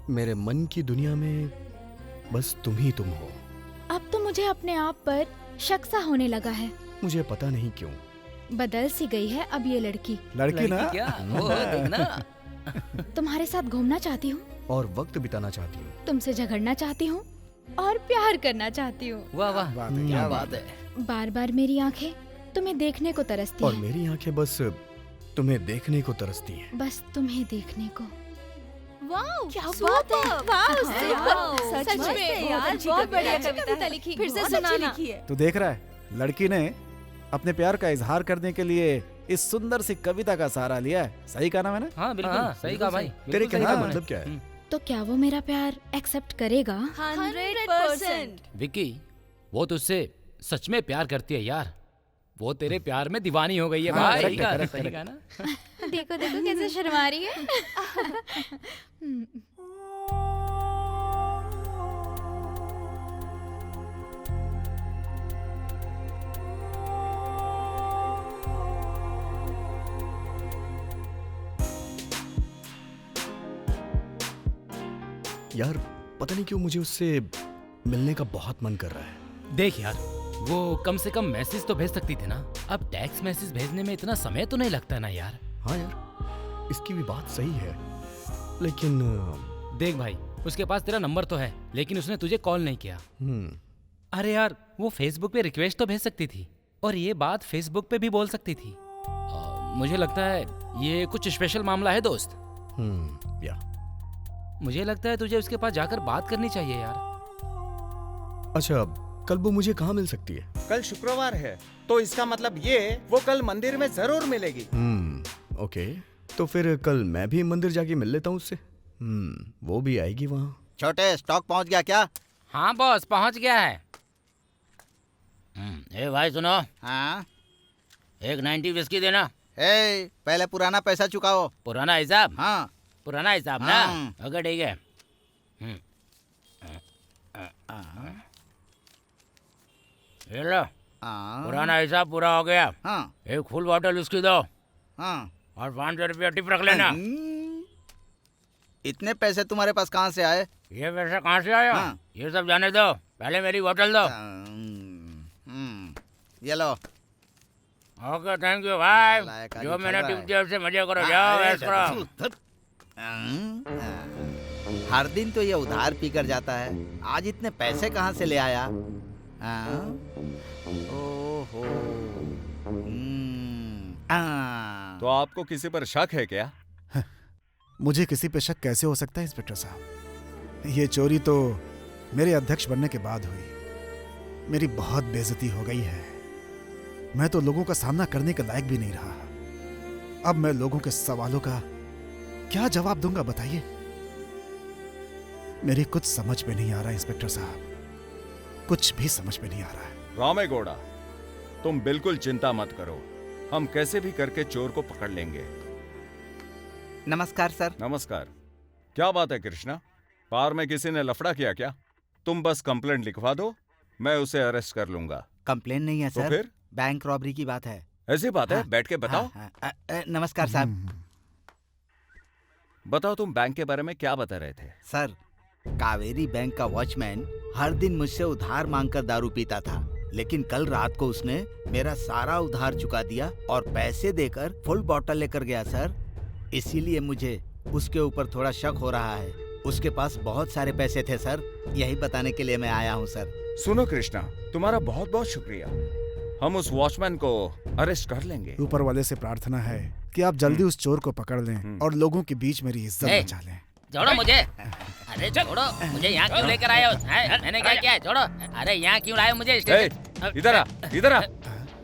मेरे मन की दुनिया में बस तुम ही तुम हो। अब तो मुझे अपने आप पर शक सा होने लगा है। मुझे पता नहीं क्यों। बदल सी गई है अब ये लड़की ना? क्या? वो देखना। तुम्हारे साथ घूमना चाहती हूँ और वक्त बिताना चाहती हूँ। तुमसे झगड़ना चाहती हूँ और प्यार करना चाहती हूँ। वाह वाह, क्या बात है। बार बार मेरी आंखें तुम्हें देखने को तरसती और हैं। मेरी आंखें बस तुम्हें देखने को तरसती हैं। बस तुम्हें देखने को। वाओ, क्या बात है? सच में यार, बहुत बढ़िया कविता लिखी। फिर से सुनाना। तू देख रहा है, लड़की ने अपने प्यार का इजहार करने के लिए इस सुंदर सी कविता का सहारा लिया है। सही कहा ना मैंने? हाँ बिल्कुल सही कहा भाई। तेरे कहने का मतलब क्या है? तो क्या वो मेरा प्यार एक्सेप्ट करेगा? 100%। विक्की, वो तुझसे सच में प्यार करती है यार। वो तेरे प्यार में दीवानी हो गई है भाई। सही कहा ना? देखो देखो कैसे शर्मा रही है। यार पता नहीं क्यों मुझे उससे मिलने का बहुत मन कर रहा है। देख यार, वो कम से कम मैसेज तो भेज सकती थी ना। अब टेक्स्ट मैसेज भेजने में इतना समय तो नहीं लगता ना यार। हाँ यार, इसकी भी बात सही है, लेकिन देख भाई, उसके पास तेरा नंबर तो है, लेकिन उसने तुझे कॉल नहीं किया। अरे यार, वो फेसबुक पे रिक्वेस्ट तो भेज सकती थी और ये बात फेसबुक पे भी बोल सकती थी। मुझे लगता है ये कुछ स्पेशल मामला है दोस्त। या मुझे लगता है तुझे उसके पास जाकर बात करनी चाहिए यार। अच्छा, कल वो मुझे कहाँ मिल सकती है? कल शुक्रवार है, तो इसका मतलब ये वो कल मंदिर में जरूर मिलेगी। ओके, तो फिर कल मैं भी मंदिर जाके मिल लेता हूँ उससे। वो भी आएगी वहाँ। छोटे, स्टॉक पहुंच गया क्या? हाँ बॉस, पहुँच गया है। ए भाई सुनो, हाँ, एक 90 विस्की देना। पहले पुराना पैसा चुकाओ। पुराना हिसाब? हाँ, पुराना हिसाब ना। ओके ठीक है। ये लो, पुराना हिसाब पूरा हो गया। हाँ, एक फुल बॉटल विस्की दो। हाँ। और 500 रुपया टिप रख लेना। इतने पैसे तुम्हारे पास कहाँ से आए? ये पैसा कहाँ से आया? हाँ। ये सब जाने दो, पहले मेरी बोतल दो। ये लो। ओके थैंक यू भाई। जो मैंने टिप दिया उससे मजे करो, जाओ ऐश करो। हर दिन तो ये उधार पी कर जाता है, आज इतने पैसे कहाँ से ले आया? ओहो। तो आपको किसी पर शक है क्या? मुझे किसी पे शक कैसे हो सकता है इंस्पेक्टर साहब? ये चोरी तो मेरे अध्यक्ष बनने के बाद हुई। मेरी बहुत बेइज्जती हो गई है। मैं तो लोगों का सामना करने के लायक भी नहीं रहा। अब मैं लोगों के सवालों का क्या जवाब दूंगा बताइए? मेरी कुछ समझ में नहीं आ रहा इंस्पेक्टर साहब, कुछ भी समझ में नहीं आ रहा है। रामेगौड़ा, तुम बिल्कुल चिंता मत करो, हम कैसे भी करके चोर को पकड़ लेंगे। नमस्कार सर। नमस्कार। क्या बात है कृष्णा, पार में किसी ने लफड़ा किया क्या? तुम बस कंप्लेंट लिखवा दो, मैं उसे अरेस्ट कर लूंगा। कंप्लेंट नहीं है तो सर, फिर? बैंक रॉबरी की बात है। ऐसी बात है? बैठ के बताओ। नमस्कार साहब। बताओ, तुम बैंक के बारे में क्या बता रहे थे? सर, कावेरी बैंक का वॉचमैन हर दिन मुझसे उधार मांगकर दारू पीता था, लेकिन कल रात को उसने मेरा सारा उधार चुका दिया और पैसे देकर फुल बॉटल लेकर गया सर। इसीलिए मुझे उसके ऊपर थोड़ा शक हो रहा है। उसके पास बहुत सारे पैसे थे सर, यही बताने के लिए मैं आया हूँ सर। सुनो कृष्णा, तुम्हारा बहुत बहुत शुक्रिया, हम उस वॉचमैन को अरेस्ट कर लेंगे। ऊपर वाले से प्रार्थना है कि आप जल्दी उस चोर को पकड़ लें और लोगों के बीच मेरी इज्जत बचा लें। छोड़ो मुझे। अरे छोड़ो मुझे, यहाँ क्यों लेकर आए हो? मैंने क्या किया है? छोड़ो। अरे यहाँ क्यों लाए हो मुझे? इधर आ, इधर आ।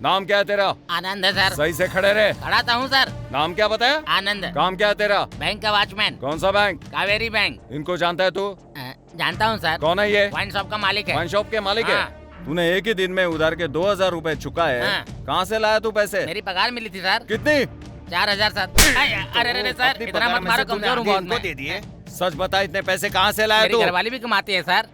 नाम क्या है तेरा? आनंद है सर। सही से खड़े रहे। खड़ा था हूँ सर। नाम क्या बताया? आनंद। काम क्या है तेरा? बैंक का वॉचमैन। कौन सा बैंक? कावेरी बैंक। इनको जानता है तू? जानता हूँ सर। कौन है ये? वाइन शॉप का मालिक है। वाइन शॉप के मालिक है? तूने एक ही दिन में उधार के 2000 रुपए चुका है। कहाँ से लाया तू पैसे? मेरी पगार मिली थी सर। कितनी? 4000 सर। अरे सर, इतना मत मारो, कमजोर हूँ बहुत मैं। दे दिए। सच बता, इतने पैसे कहाँ से लाया तू? मेरी घरवाली भी कमाती है सर।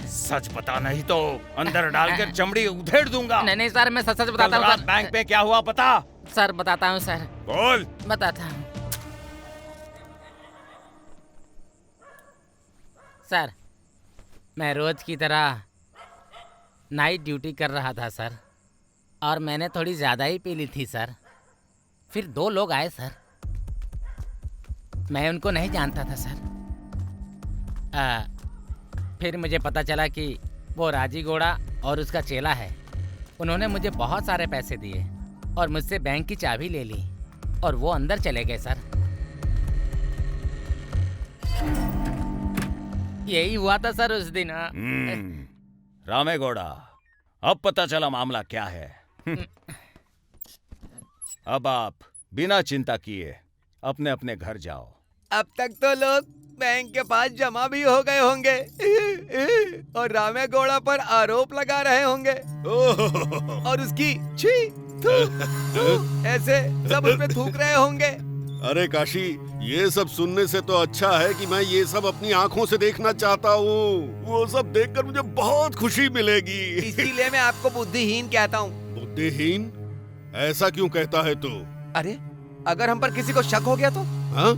सच बता, नहीं तो अंदर डालकर चमड़ी उधेड़ दूंगा। नहीं सर, मैं सच बताता हूँ सर। बैंक पे क्या हुआ बता। सर बताता हूँ सर। बोल। बताता हूँ सर। मैं रोज की तरह नाइट ड्यूटी कर रहा था सर, और मैंने थोड़ी ज़्यादा ही पी ली थी सर। फिर 2 लोग आए सर, मैं उनको नहीं जानता था सर। फिर मुझे पता चला कि वो राजी घोड़ा और उसका चेला है। उन्होंने मुझे बहुत सारे पैसे दिए और मुझसे बैंक की चाबी ले ली और वो अंदर चले गए सर। यही हुआ था सर उस दिन। रामेगौड़ा, अब पता चला मामला क्या है। अब आप बिना चिंता किए अपने अपने घर जाओ। अब तक तो लोग बैंक के पास जमा भी हो गए होंगे और रामेगौड़ा पर आरोप लगा रहे होंगे और उसकी छी थू ऐसे सब उस पे थूक रहे होंगे। अरे काशी, ये सब सुनने से तो अच्छा है कि मैं ये सब अपनी आंखों से देखना चाहता हूँ। वो सब देखकर मुझे बहुत खुशी मिलेगी। इसीलिए मैं आपको बुद्धिहीन कहता हूँ। बुद्धिहीन? ऐसा क्यों कहता है तू? अरे अगर हम पर किसी को शक हो गया तो? हाँ?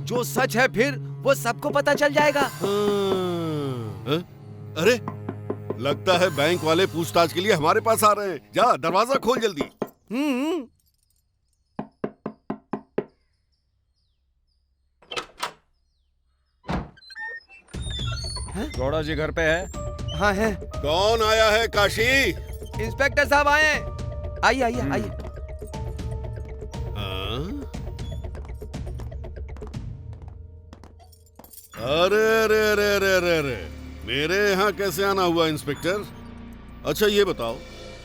जो सच है फिर वो सबको पता चल जाएगा। हाँ? अरे लगता है बैंक वाले पूछताछ के लिए हमारे पास आ रहे हैं। जा दरवाजा खोल जल्दी। गौड़ा जी घर पे है? हाँ है। कौन आया है काशी? इंस्पेक्टर साहब आए हैं। आइए आइए आइए। अरे अरे अरे अरे अरे अरे, मेरे यहाँ कैसे आना हुआ इंस्पेक्टर? अच्छा ये बताओ,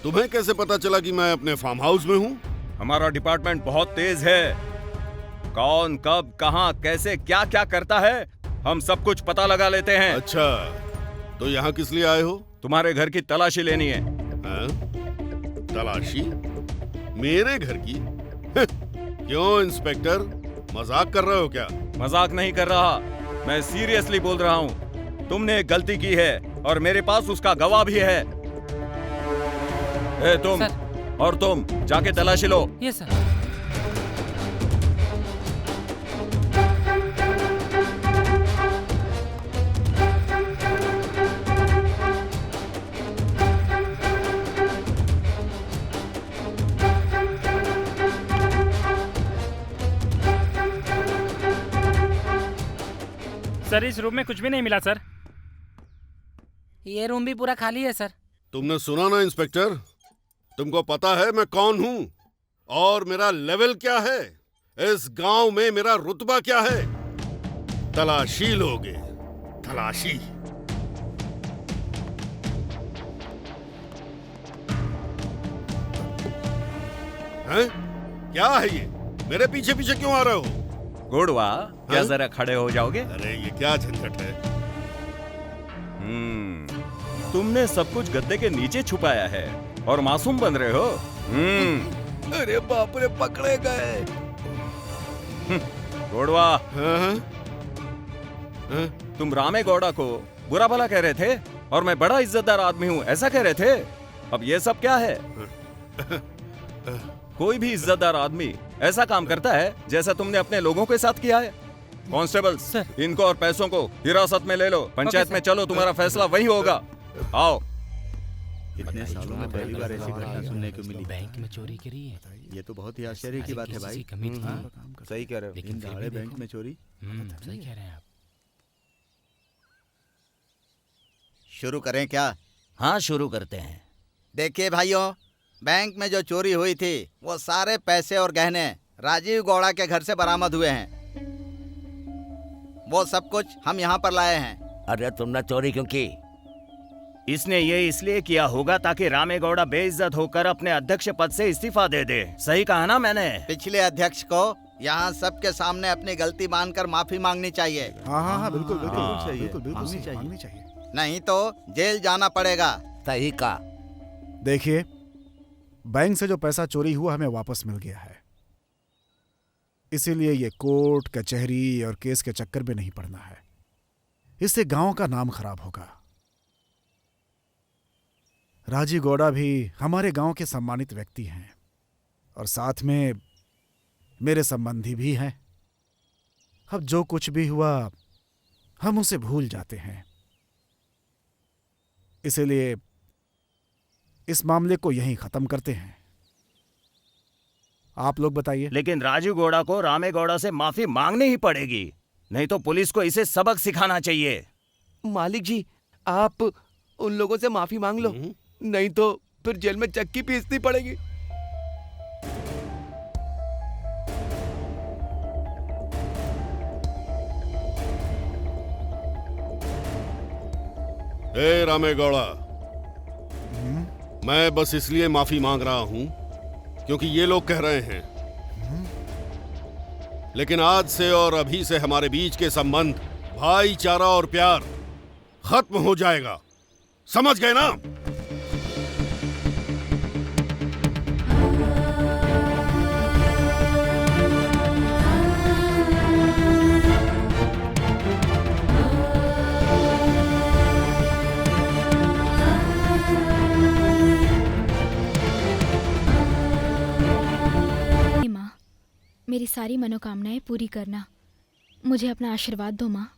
तुम्हें कैसे पता चला कि मैं अपने फार्म हाउस में हूँ? हमारा डिपार्टमेंट बहुत तेज है। कौन कब कहां कैसे क्या क्या करता है हम सब कुछ पता लगा लेते हैं। अच्छा, तो यहाँ किस लिए आए हो? तुम्हारे घर की तलाशी लेनी है। तलाशी? मेरे घर की? क्यों इंस्पेक्टर, मजाक कर रहे हो क्या? मजाक नहीं कर रहा, मैं सीरियसली बोल रहा हूँ। तुमने एक गलती की है और मेरे पास उसका गवाह भी है। ए तुम और तुम जाके तलाशी लो। Yes sir. सर इस रूम में कुछ भी नहीं मिला सर। ये रूम भी पूरा खाली है सर। तुमने सुना ना इंस्पेक्टर, तुमको पता है मैं कौन हूँ और मेरा लेवल क्या है? इस गांव में मेरा रुतबा क्या है? तलाशी लोगे, तलाशी। हैं? क्या है ये? मेरे पीछे पीछे क्यों आ रहे हो? गुड़वा, क्या जरा खड़े हो जाओगे? अरे ये क्या झंझट है? तुमने सब कुछ गद्दे के नीचे छुपाया है और मासूम बन रहे हो। अरे बाप रे, पकड़े गए। गौड़वा, तुम रामे गौड़ा को बुरा भला कह रहे थे और मैं बड़ा इज्जतदार आदमी हूँ ऐसा कह रहे थे। अब ये सब क्या है? कोई भी इज्जतदार आदमी ऐसा काम करता है जैसा तुमने अपने लोगों के साथ किया है। कांस्टेबल सर, इनको और पैसों को हिरासत में ले लो। पंचायत में चलो, तुम्हारा फैसला वही होगा। आओ। इतने सालों में पहली बार ऐसी घटना सुनने को मिली। बैंक में चोरी करी है। ये तो बहुत ही आश्चर्य की बात है भाई। सही कह रहे हो। लेकिन दाड़े बैंक में चोरी? सही कह रहे हैं आप। शुरू करें क्या? हाँ शुरू करते हैं। देखिए भाइयों, बैंक में जो चोरी हुई थी वो सारे पैसे और गहने राजीव गौड़ा के घर से बरामद हुए हैं। वो सब कुछ हम यहाँ पर लाए हैं। अरे तुमने चोरी क्यों की? इसने ये इसलिए किया होगा ताकि रामेगौड़ा बेइज्जत होकर अपने अध्यक्ष पद से इस्तीफा दे दे। सही कहा ना मैंने? पिछले अध्यक्ष को यहाँ सबके सामने अपनी गलती मानकर माफी मांगनी चाहिए। हाँ बिल्कुल बिल्कुल मांगनी चाहिए। नहीं तो जेल जाना पड़ेगा। सही कहा। देखिए, बैंक से जो पैसा चोरी हुआ हमें वापस मिल गया है, इसीलिए ये कोर्ट कचहरी और केस के चक्कर में नहीं पड़ना है। इससे गांव का नाम खराब होगा। राजीव गौड़ा भी हमारे गांव के सम्मानित व्यक्ति हैं और साथ में मेरे संबंधी भी हैं। अब जो कुछ भी हुआ हम उसे भूल जाते हैं। इसीलिए इस मामले को यहीं खत्म करते हैं। आप लोग बताइए। लेकिन राजीव गौड़ा को रामेगौड़ा से माफी मांगनी ही पड़ेगी, नहीं तो पुलिस को इसे सबक सिखाना चाहिए। मालिक जी, आप उन लोगों से माफी मांग लो, नहीं तो फिर जेल में चक्की पीसनी पड़ेगी। ए रामेगौड़ा, मैं बस इसलिए माफी मांग रहा हूं क्योंकि ये लोग कह रहे हैं, लेकिन आज से और अभी से हमारे बीच के संबंध, भाईचारा और प्यार खत्म हो जाएगा। समझ गए ना? माँ, मेरी सारी मनोकामनाएं पूरी करना। मुझे अपना आशीर्वाद दो माँ।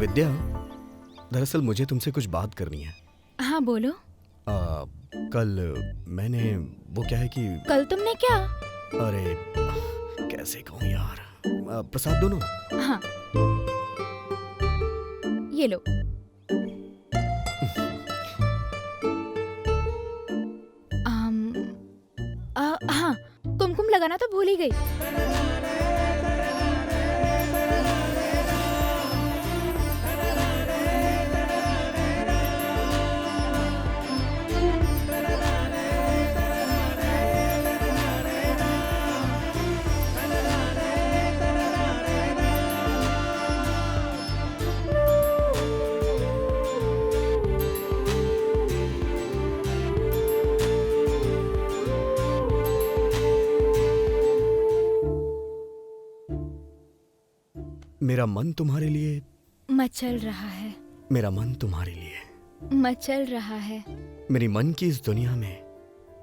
विद्या, दरअसल मुझे तुमसे कुछ बात करनी है। हाँ बोलो। कल मैंने वो क्या है कि कल तुमने क्या? अरे कैसे कहूँ यार, प्रसाद दोनों। हाँ ये लो। हाँ कुमकुम लगाना तो भूल ही गई। मेरा मन तुम्हारे लिए मचल रहा है। मेरा मन तुम्हारे लिए मचल रहा है। मेरी मन की इस दुनिया में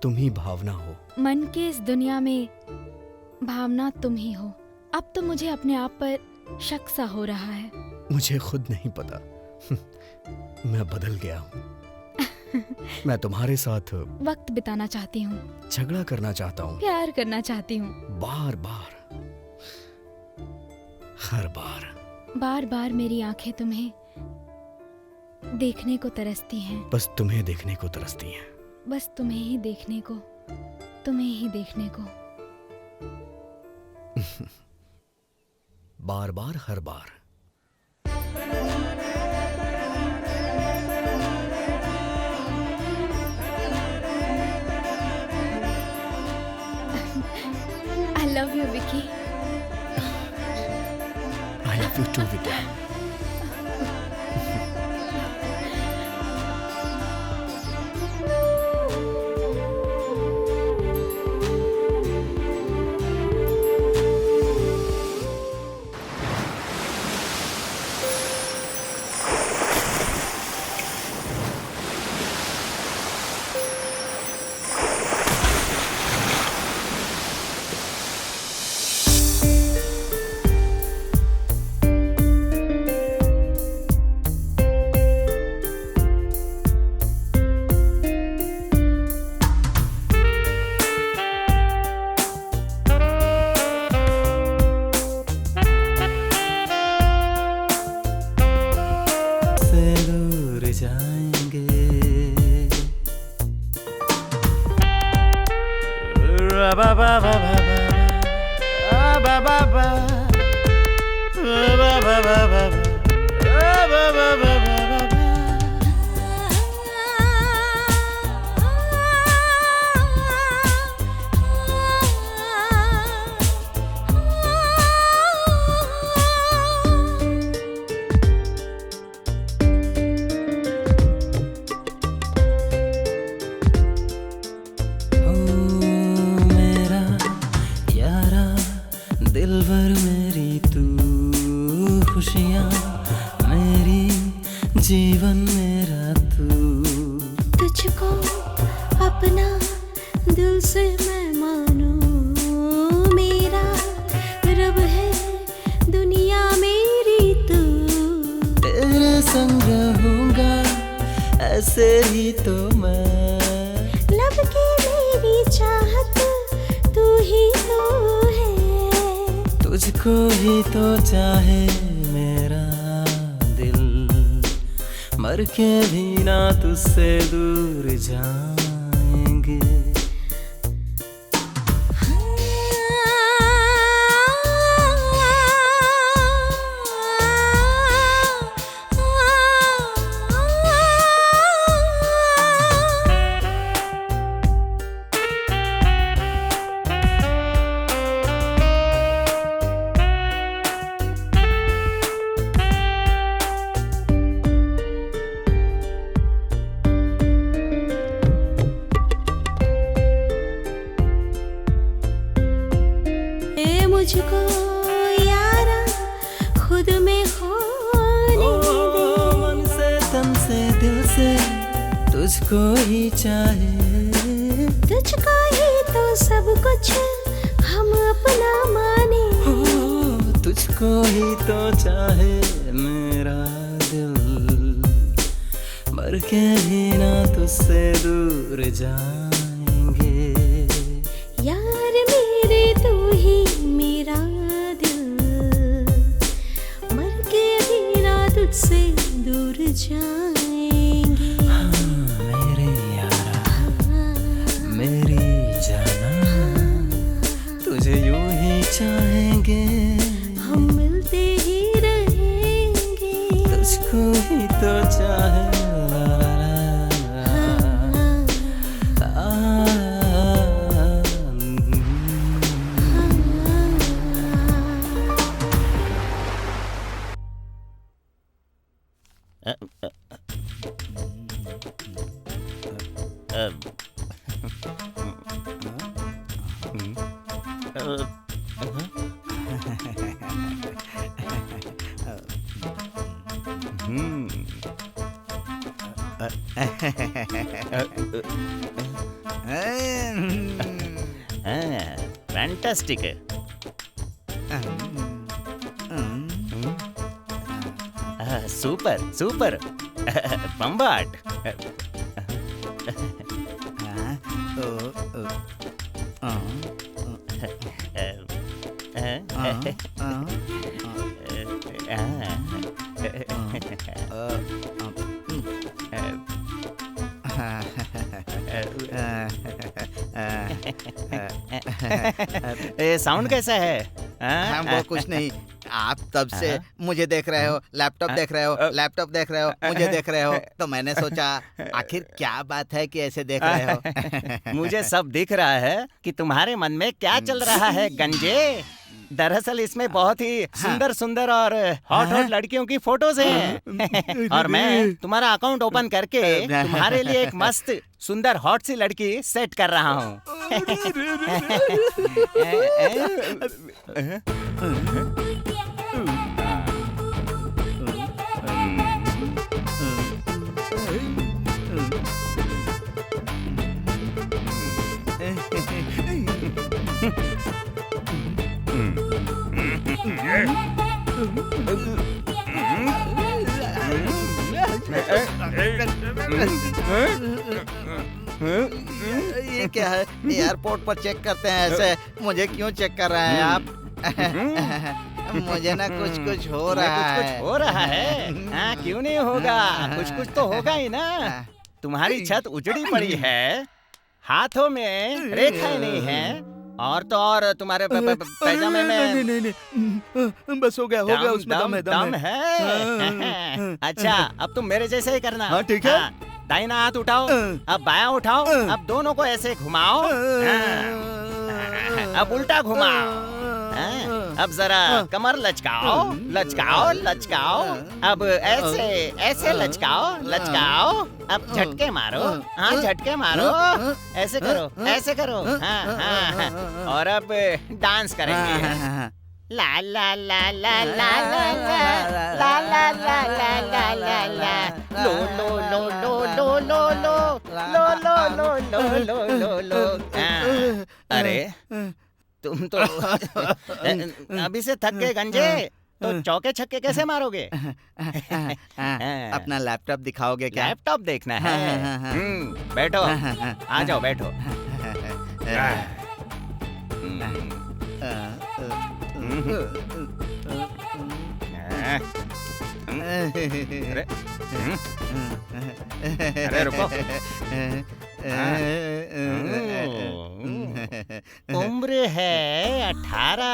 तुम ही भावना हो। मन के इस दुनिया में भावना तुम ही हो। अब तो मुझे अपने आप पर शक सा हो रहा है। मुझे खुद नहीं पता। मैं बदल गया हूँ। मैं तुम्हारे साथ वक्त बिताना चाहती हूँ, झगड़ा करना चाहता हूँ, प्यार करना चाहती हूँ, बार बार, हर बार। बार बार मेरी आंखें तुम्हें देखने को तरसती हैं। बस तुम्हें देखने को तरसती हैं। बस तुम्हें ही देखने को, तुम्हें ही देखने को। बार बार, हर बार। I love you, Vicky. I love you too, Vidya. मुझको यारा खुद में खोने दे। मन से तन से दिल से तुझको ही चाहे, तुझको ही तो सब कुछ हम अपना माने। तुझको ही तो चाहे मेरा मर के भी ना तुझसे दूर जाएंगे। यार मेरे तू ही मेरा दिल, मर के भी ना तुझसे दूर जाएंगे। मेरे यारा मेरी जाना, तुझे यूं ही चाहेंगे, हम मिलते ही रहेंगे, तुझको ही तो चाहे। फैंटास्टिक है। Super super बम्बाट। साउंड कैसा है? हाँ, वो कुछ नहीं। आप तब से मुझे देख रहे हो, लैपटॉप देख रहे हो, लैपटॉप देख रहे हो, मुझे देख रहे हो, तो मैंने सोचा आखिर क्या बात है कि ऐसे देख रहे हो। मुझे सब दिख रहा है कि तुम्हारे मन में क्या चल रहा है गंजे। दरअसल इसमें बहुत ही सुंदर सुंदर और हॉट हॉट लड़कियों की फोटोज हैं और मैं तुम्हारा अकाउंट ओपन करके तुम्हारे लिए एक मस्त सुंदर हॉट सी लड़की सेट कर रहा हूँ। ये क्या है? एयरपोर्ट पर चेक करते हैं ऐसे, मुझे क्यों चेक कर रहे हैं आप? मुझे ना कुछ कुछ हो रहा है। कुछ हो रहा है? हाँ, क्यों नहीं होगा, कुछ कुछ तो होगा ही ना। तुम्हारी छत उजड़ी पड़ी है, हाथों में रेखाएं नहीं है, और तो और तुम्हारे पैजामे में नहीं, बस हो गया उसमें दम है। अच्छा, अब तुम मेरे जैसे ही करना। हाँ, ठीक है। दाहिना हाथ उठाओ, अब बायां उठाओ, अब दोनों को ऐसे घुमाओ, अब उल्टा घुमाओ, अब जरा कमर लचकाओ, लचकाओ लचकाओ, अब ऐसे ऐसे लचकाओ लचकाओ, अब झटके मारो, हाँ झटके मारो, ऐसे करो ऐसे करो, हाँ हाँ हाँ, और अब डांस करेंगे। ला ला ला ला ला ला ला ला ला ला ला ला ला लो लो लो लो लो लो लो लो लो लो लो लो लो लो। अरे तुम तो अभी से थक गए गंजे, तो चौके छक्के कैसे मारोगे? अपना लैपटॉप दिखाओगे क्या? लैपटॉप देखना है? बैठो, आ जाओ बैठो। अरे रुको। उम्र है 18,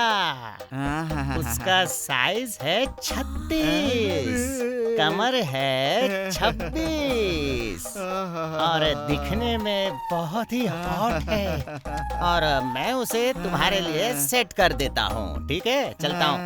उसका साइज है 36, कमर है 26, और दिखने में बहुत ही हॉट है, और मैं उसे तुम्हारे लिए सेट कर देता हूँ। ठीक है, चलता हूँ।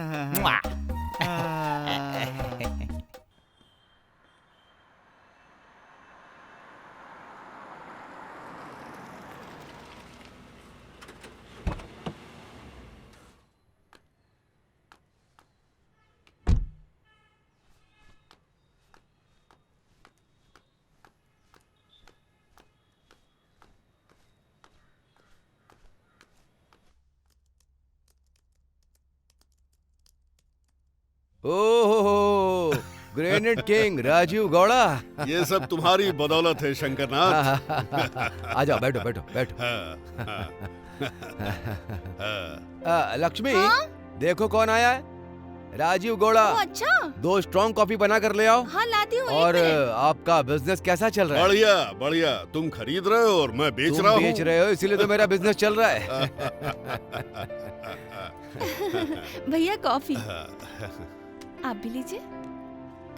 ओहो, ग्रेनेड किंग राजीव गौड़ा। ये सब तुम्हारी बदौलत है शंकरनाथ। आ जाओ, बैठो बैठो बैठो। लक्ष्मी, देखो कौन आया है। राजीव गौड़ा। अच्छा। 2 स्ट्रॉन्ग कॉफी बना कर ले आओ। हाँ लाती हूँ। और आपका बिजनेस कैसा चल रहा है? बढ़िया बढ़िया। तुम खरीद रहे हो और मैं बेच रहा हूँ। बेच रहे हो, इसीलिए तो मेरा बिजनेस चल रहा है। भैया कॉफी। आप भी लीजिए।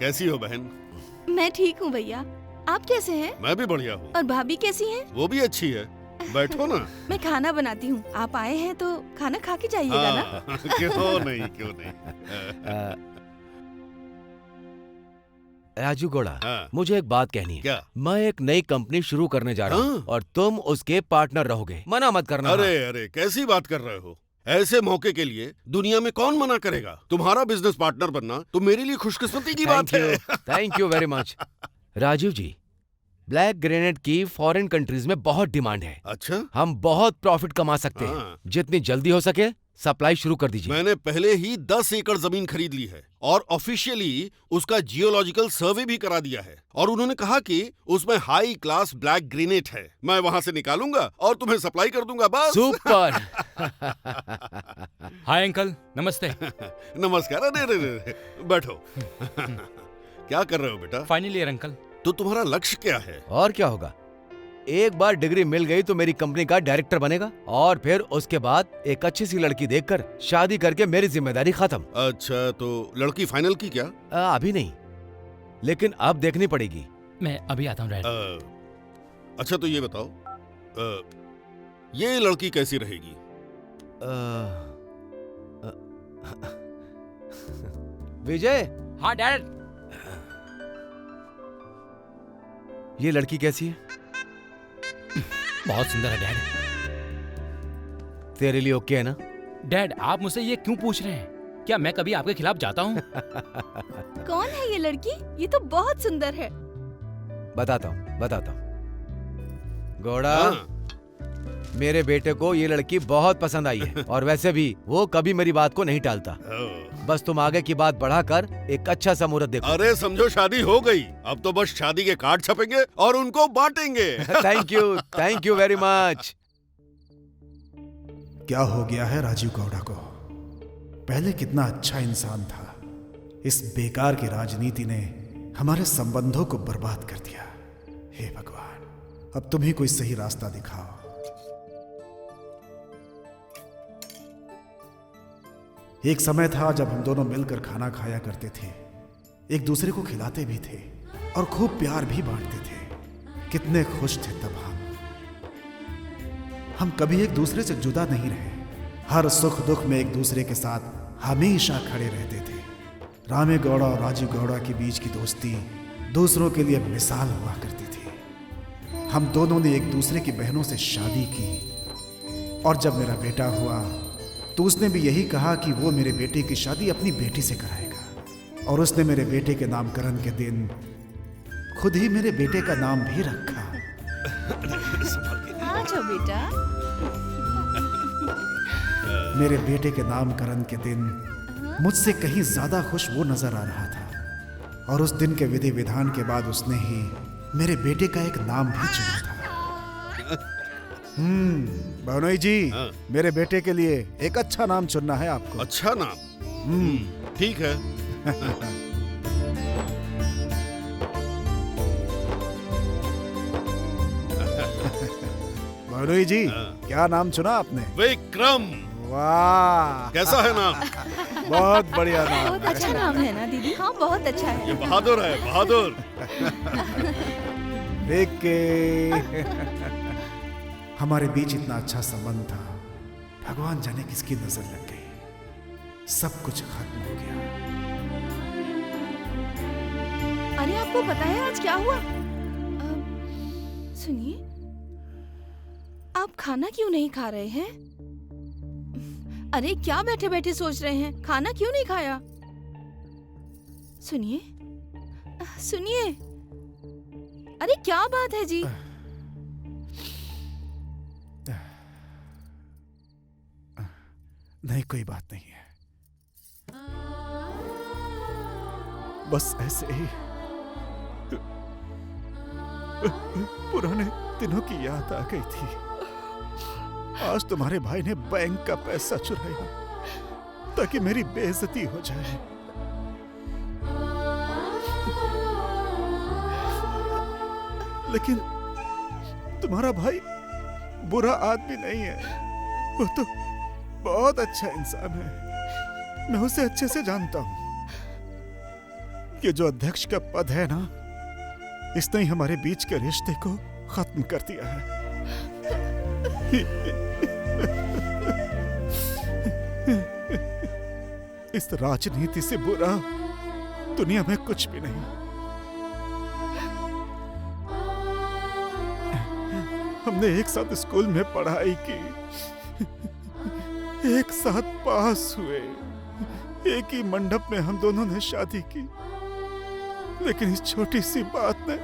कैसी हो बहन? मैं ठीक हूँ भैया, आप कैसे हैं? मैं भी बढ़िया हूँ। और भाभी कैसी हैं? वो भी अच्छी है। बैठो ना। मैं खाना बनाती हूँ, आप आए हैं तो खाना खा के जाइएगा ना। क्यों नहीं, क्यों नहीं। राजू गौड़ा, मुझे एक बात कहनी है। क्या? मैं एक नई कंपनी शुरू करने जा रहा हूँ और तुम उसके पार्टनर रहोगे। मना मत करना। अरे अरे, कैसी बात कर रहे हो? ऐसे मौके के लिए दुनिया में कौन मना करेगा? तुम्हारा बिजनेस पार्टनर बनना तो मेरे लिए खुशकिस्मती की बात है। Thank you very much. Rajiv ji, black grenade की फॉरेन कंट्रीज में बहुत डिमांड है। अच्छा। हम बहुत प्रॉफिट कमा सकते हैं। जितनी जल्दी हो सके सप्लाई शुरू कर दीजिए। मैंने पहले ही 10 एकड़ जमीन खरीद ली है और ऑफिशियली उसका जियोलॉजिकल सर्वे भी करा दिया है और उन्होंने कहा कि उसमें हाई क्लास ब्लैक ग्रेनेड है। मैं वहां से निकालूंगा और तुम्हें सप्लाई कर दूंगा, बस। सुपर। हाय अंकल, नमस्ते। नमस्कार। अरे अरे, बैठो। क्या कर रहे हो बेटा? Final year uncle. तो तुम्हारा लक्ष्य क्या है? और क्या होगा, एक बार डिग्री मिल गई तो मेरी कंपनी का डायरेक्टर बनेगा और फिर उसके बाद एक अच्छी सी लड़की देखकर शादी करके मेरी जिम्मेदारी खत्म। अच्छा, तो लड़की फाइनल की क्या? अभी नहीं, लेकिन अब देखनी पड़ेगी। मैं अभी आता हूँ। अच्छा, तो ये बताओ, ये लड़की कैसी रहेगी? विजय। हाँ डैड। ये लड़की कैसी है? बहुत सुंदर है डैड। तेरे लिए ओके है ना? डैड, आप मुझसे ये क्यों पूछ रहे हैं? क्या मैं कभी आपके खिलाफ जाता हूँ? कौन है ये लड़की? ये तो बहुत सुंदर है। बताता हूँ बताता हूँ। गौड़ा, मेरे बेटे को ये लड़की बहुत पसंद आई है और वैसे भी वो कभी मेरी बात को नहीं टालता। बस तुम आगे की बात बढ़ाकर एक अच्छा सा मुहूर्त देखो। अरे समझो शादी हो गई, अब तो बस शादी के कार्ड छपेंगे और उनको बांटेंगे। Thank you very much. क्या हो गया है राजीव गौड़ा को? पहले कितना अच्छा इंसान था, इस बेकार की राजनीति ने हमारे संबंधों को बर्बाद कर दिया। हे भगवान, अब तुम ही कोई सही रास्ता दिखाओ। एक समय था जब हम दोनों मिलकर खाना खाया करते थे, एक दूसरे को खिलाते भी थे और खूब प्यार भी बांटते थे। कितने खुश थे तब हम कभी एक दूसरे से जुदा नहीं रहे। हर सुख दुख में एक दूसरे के साथ हमेशा खड़े रहते थे। रामे गौड़ा और राजीव गौड़ा के बीच की दोस्ती दूसरों के लिए मिसाल हुआ करती थी। हम दोनों ने एक दूसरे की बहनों से शादी की और जब मेरा बेटा हुआ तो उसने भी यही कहा कि वो मेरे बेटे की शादी अपनी बेटी से कराएगा और उसने मेरे बेटे के नामकरण के दिन खुद ही मेरे बेटे का नाम भी रखा। अच्छा बेटा। मेरे बेटे के नामकरण के दिन मुझसे कहीं ज्यादा खुश वो नजर आ रहा था और उस दिन के विधि विधान के बाद उसने ही मेरे बेटे का एक नाम भी चुना था। भानोई जी, मेरे बेटे के लिए एक अच्छा नाम चुनना है आपको। अच्छा नाम? ठीक है। भानोई जी, क्या नाम चुना आपने? विक्रम। वाह, कैसा है नाम? बहुत बढ़िया नाम। बहुत अच्छा नाम है ना दीदी? हाँ बहुत अच्छा है। ये बहादुर है, बहादुर। हमारे बीच इतना अच्छा संबंध था, भगवान जाने किसकी नजर लग गई, सब कुछ खत्म हो गया। अरे आपको पता है आज क्या हुआ? सुनिए, आप खाना क्यों नहीं खा रहे हैं? अरे क्या बैठे बैठे सोच रहे हैं? खाना क्यों नहीं खाया? सुनिए सुनिए, अरे क्या बात है जी? नहीं, कोई बात नहीं है। बस ऐसे ही पुराने दिनों की याद आ गई थी। आज तुम्हारे भाई ने बैंक का पैसा चुराया ताकि मेरी बेइज्जती हो जाए। लेकिन तुम्हारा भाई बुरा आदमी नहीं है, वो तो बहुत अच्छा इंसान है। मैं उसे अच्छे से जानता हूं। ये जो अध्यक्ष का पद है ना, इसने ही हमारे बीच के रिश्ते को खत्म कर दिया है। इस राजनीति से बुरा दुनिया में कुछ भी नहीं। हमने एक साथ स्कूल में पढ़ाई की, एक साथ पास हुए, एक ही मंडप में हम दोनों ने शादी की। लेकिन इस छोटी सी बात ने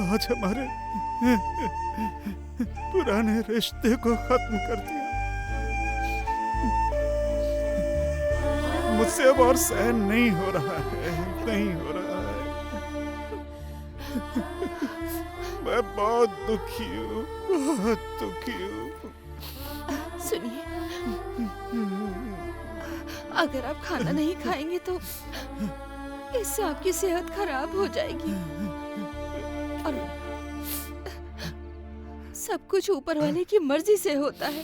आज हमारे पुराने रिश्ते को खत्म कर दिया। मुझसे अब और सहन नहीं हो रहा है, नहीं हो रहा है। मैं बहुत दुखी हूँ, बहुत दुखी हूँ। सुनिए, अगर आप खाना नहीं खाएंगे तो इससे आपकी सेहत खराब हो जाएगी। और सब कुछ ऊपर वाले की मर्जी से होता है।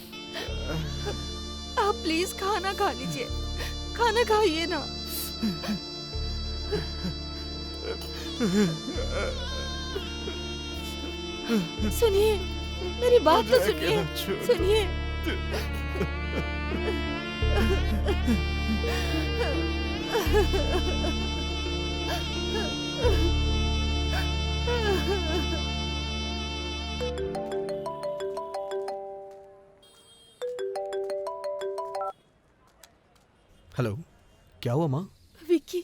आप प्लीज खाना खा लीजिए, खाना खाइए ना। सुनिए, मेरी बात तो सुनिए, सुनिए। हेलो, क्या हुआ माँ? विक्की,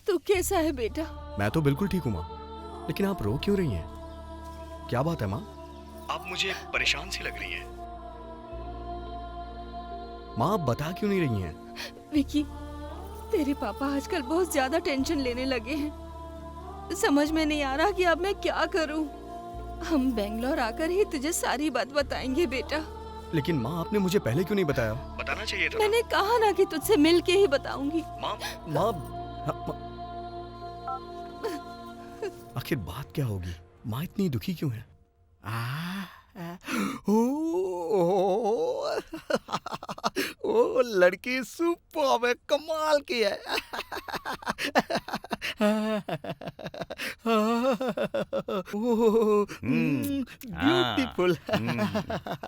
तू कैसा है बेटा? मैं तो बिल्कुल ठीक हूँ माँ, लेकिन आप रो क्यों रही हैं? क्या बात है माँ? आप मुझे परेशान सी लग रही हैं। माँ, आप बता क्यों नहीं रही हैं? विक्की, तेरे पापा आजकल बहुत ज्यादा टेंशन लेने लगे हैं। समझ में नहीं आ रहा कि अब मैं क्या करूं। हम बेंगलोर आकर ही तुझे सारी बात बताएंगे बेटा। लेकिन माँ, आपने मुझे पहले क्यों नहीं बताया? बताना चाहिए था। मैंने कहा ना कि तुझसे मिल के ही बताऊंगी। माँ, आखिर बात क्या होगी? माँ इतनी दुखी क्यों है? ओ लड़की सुपर है, कमाल की है। ब्यूटीफुल।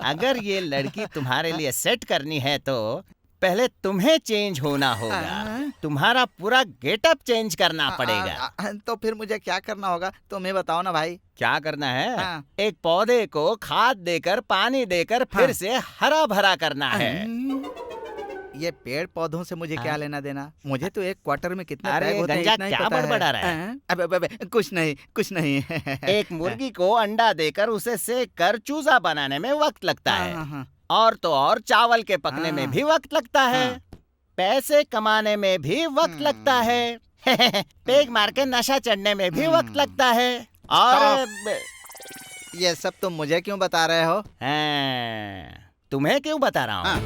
अगर ये लड़की तुम्हारे लिए सेट करनी है तो पहले तुम्हें चेंज होना होगा। तुम्हारा पूरा गेटअप चेंज करना पड़ेगा। तो फिर मुझे क्या करना होगा, तुम्हें बताओ ना भाई। क्या करना है? एक पौधे को खाद देकर, पानी देकर फिर से हरा भरा करना है। ये पेड़ पौधों से मुझे क्या लेना देना? मुझे तो एक क्वार्टर में कितने अरे बैग होते हैं गंजा, इतना ही क्या पता है। बड़बड़ा रहा है? अबे कुछ नहीं, कुछ नहीं। एक मुर्गी को अंडा देकर उसे सेक कर चूजा बनाने में वक्त लगता है। और तो और चावल के पकने में भी वक्त लगता है। पैसे कमाने में भी वक्त लगता है। पेग मार के नशा चढ़ने में भी वक्त लगता है। और ये सब तुम मुझे क्यों बता रहे हो? तुम्हें क्यों बता रहा हूँ?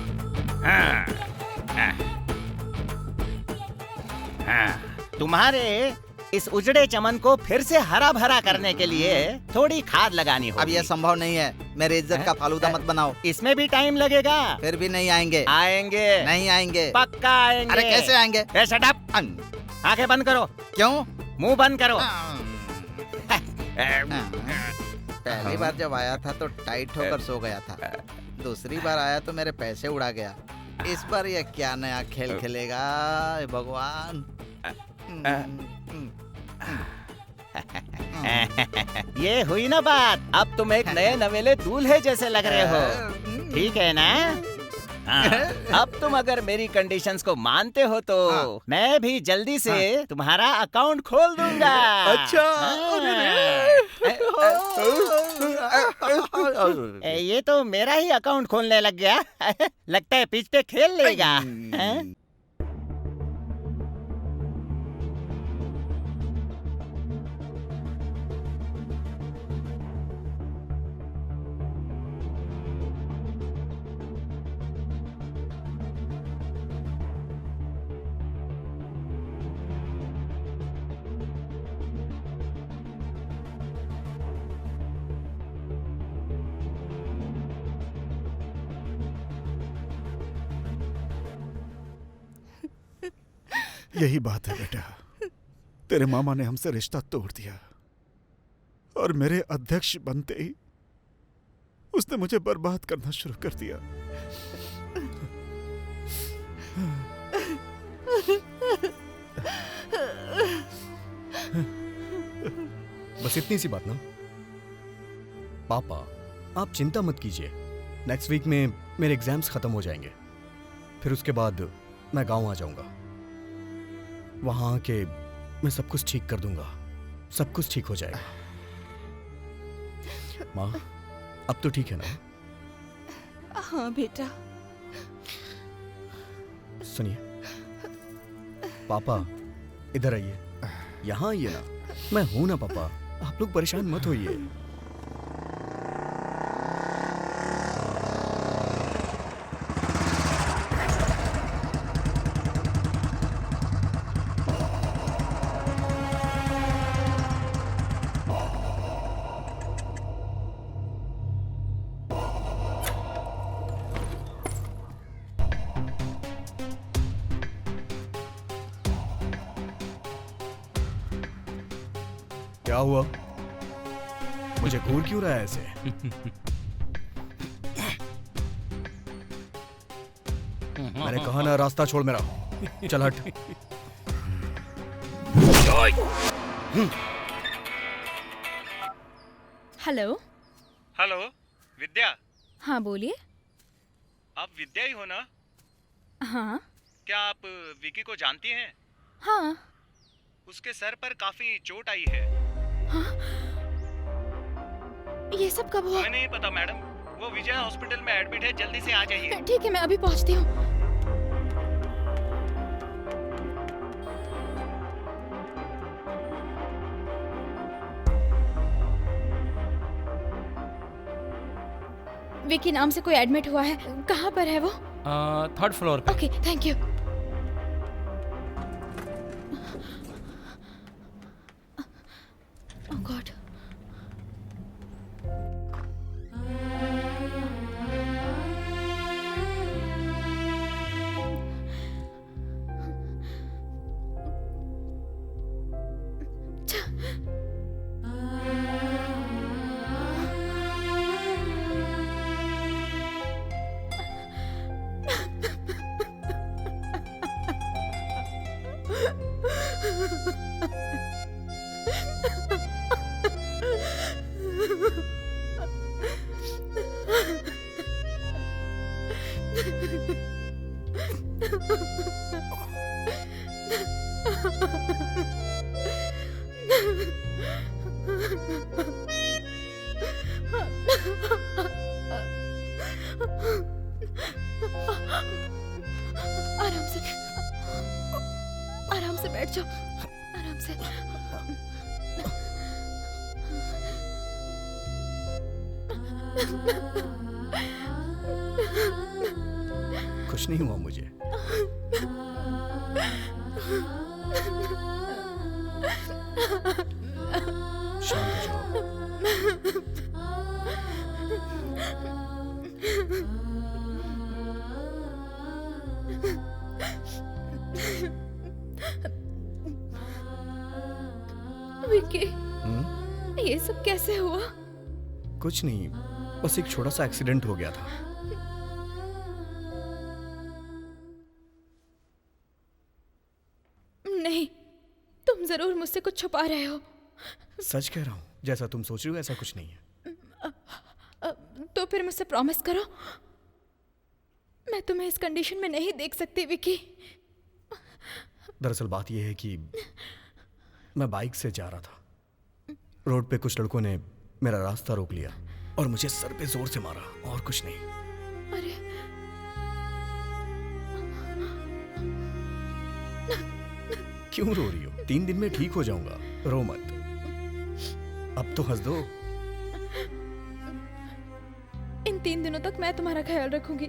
तुम्हारे इस उजड़े चमन को फिर से हरा भरा करने के लिए थोड़ी खाद लगानी होगी। अब ये संभव नहीं है। मेरी इज्जत का फालूदा मत बनाओ। इसमें भी टाइम लगेगा। फिर भी नहीं आएंगे। आएंगे। नहीं आएंगे। पक्का आएंगे। अरे कैसे आएंगे? Shut up. आंखें बंद करो। क्यों? मुंह बंद करो। पहली बार जब आया था तो टाइट होकर सो गया था। दूसरी बार आया तो मेरे पैसे उड़ा गया। इस बार ये क्या नया खेल खेलेगा भगवान? ये हुई ना बात। अब तुम एक नए नवेले दूल्हे जैसे लग रहे हो। ठीक है ना? अब तुम अगर मेरी कंडीशंस को मानते हो तो मैं भी जल्दी से तुम्हारा अकाउंट खोल दूंगा। अच्छा। ये तो मेरा ही अकाउंट खोलने लग गया। लगता है पिच पे खेल लेगा। यही बात है बेटा, तेरे मामा ने हमसे रिश्ता तोड़ दिया और मेरे अध्यक्ष बनते ही उसने मुझे बर्बाद करना शुरू कर दिया। बस इतनी सी बात ना। पापा आप चिंता मत कीजिए, नेक्स्ट वीक में मेरे एग्जाम्स खत्म हो जाएंगे, फिर उसके बाद मैं गांव आ जाऊंगा। वहां आके मैं सब कुछ ठीक कर दूंगा, सब कुछ ठीक हो जाएगा। माँ अब तो ठीक है ना? हाँ बेटा। सुनिए पापा, इधर आइए, यहाँ आइए ना। मैं हूं ना पापा, आप लोग परेशान मत होइए। क्या हुआ? मुझे घूर क्यों रहा है ऐसे? मैंने कहा ना रास्ता छोड़ मेरा। चल हट। हेलो। हेलो विद्या। हाँ बोलिए। आप विद्या ही हो ना? हाँ। क्या आप विकी को जानती हैं? हाँ। उसके सर पर काफी चोट आई है। हाँ? ये सब कब हुआ? हमें नहीं पता मैडम, वो विजय हॉस्पिटल में एडमिट है, जल्दी से आ जाइए। ठीक है मैं अभी पहुंचती हूँ। विकी नाम से कोई एडमिट हुआ है, कहाँ पर है वो? 3rd फ्लोर पे। Okay thank you. Oh God. आराम से बैठ जाओ, आराम से। कुछ नहीं हुआ मुझे। शांत हो जाओ। विकी, ये सब कैसे हुआ? कुछ नहीं, बस एक छोटा सा एक्सीडेंट हो गया था। नहीं, तुम जरूर मुझसे कुछ छुपा रहे हो। सच कह रहा हूँ, जैसा तुम सोच रही हो ऐसा कुछ नहीं है। तो फिर मुझसे प्रॉमिस करो। मैं तुम्हें इस कंडीशन में नहीं देख सकती विकी। दरअसल बात यह है कि मैं बाइक से जा रहा था। रोड पे कुछ लड़कों ने मेरा रास्ता रोक लिया और मुझे सर पे जोर से मारा, और कुछ नहीं। अरे क्यों रो रही हो? 3 दिन में ठीक हो जाऊंगा, रो मत। अब तो हंस दो। इन 3 दिनों तक मैं तुम्हारा ख्याल रखूंगी।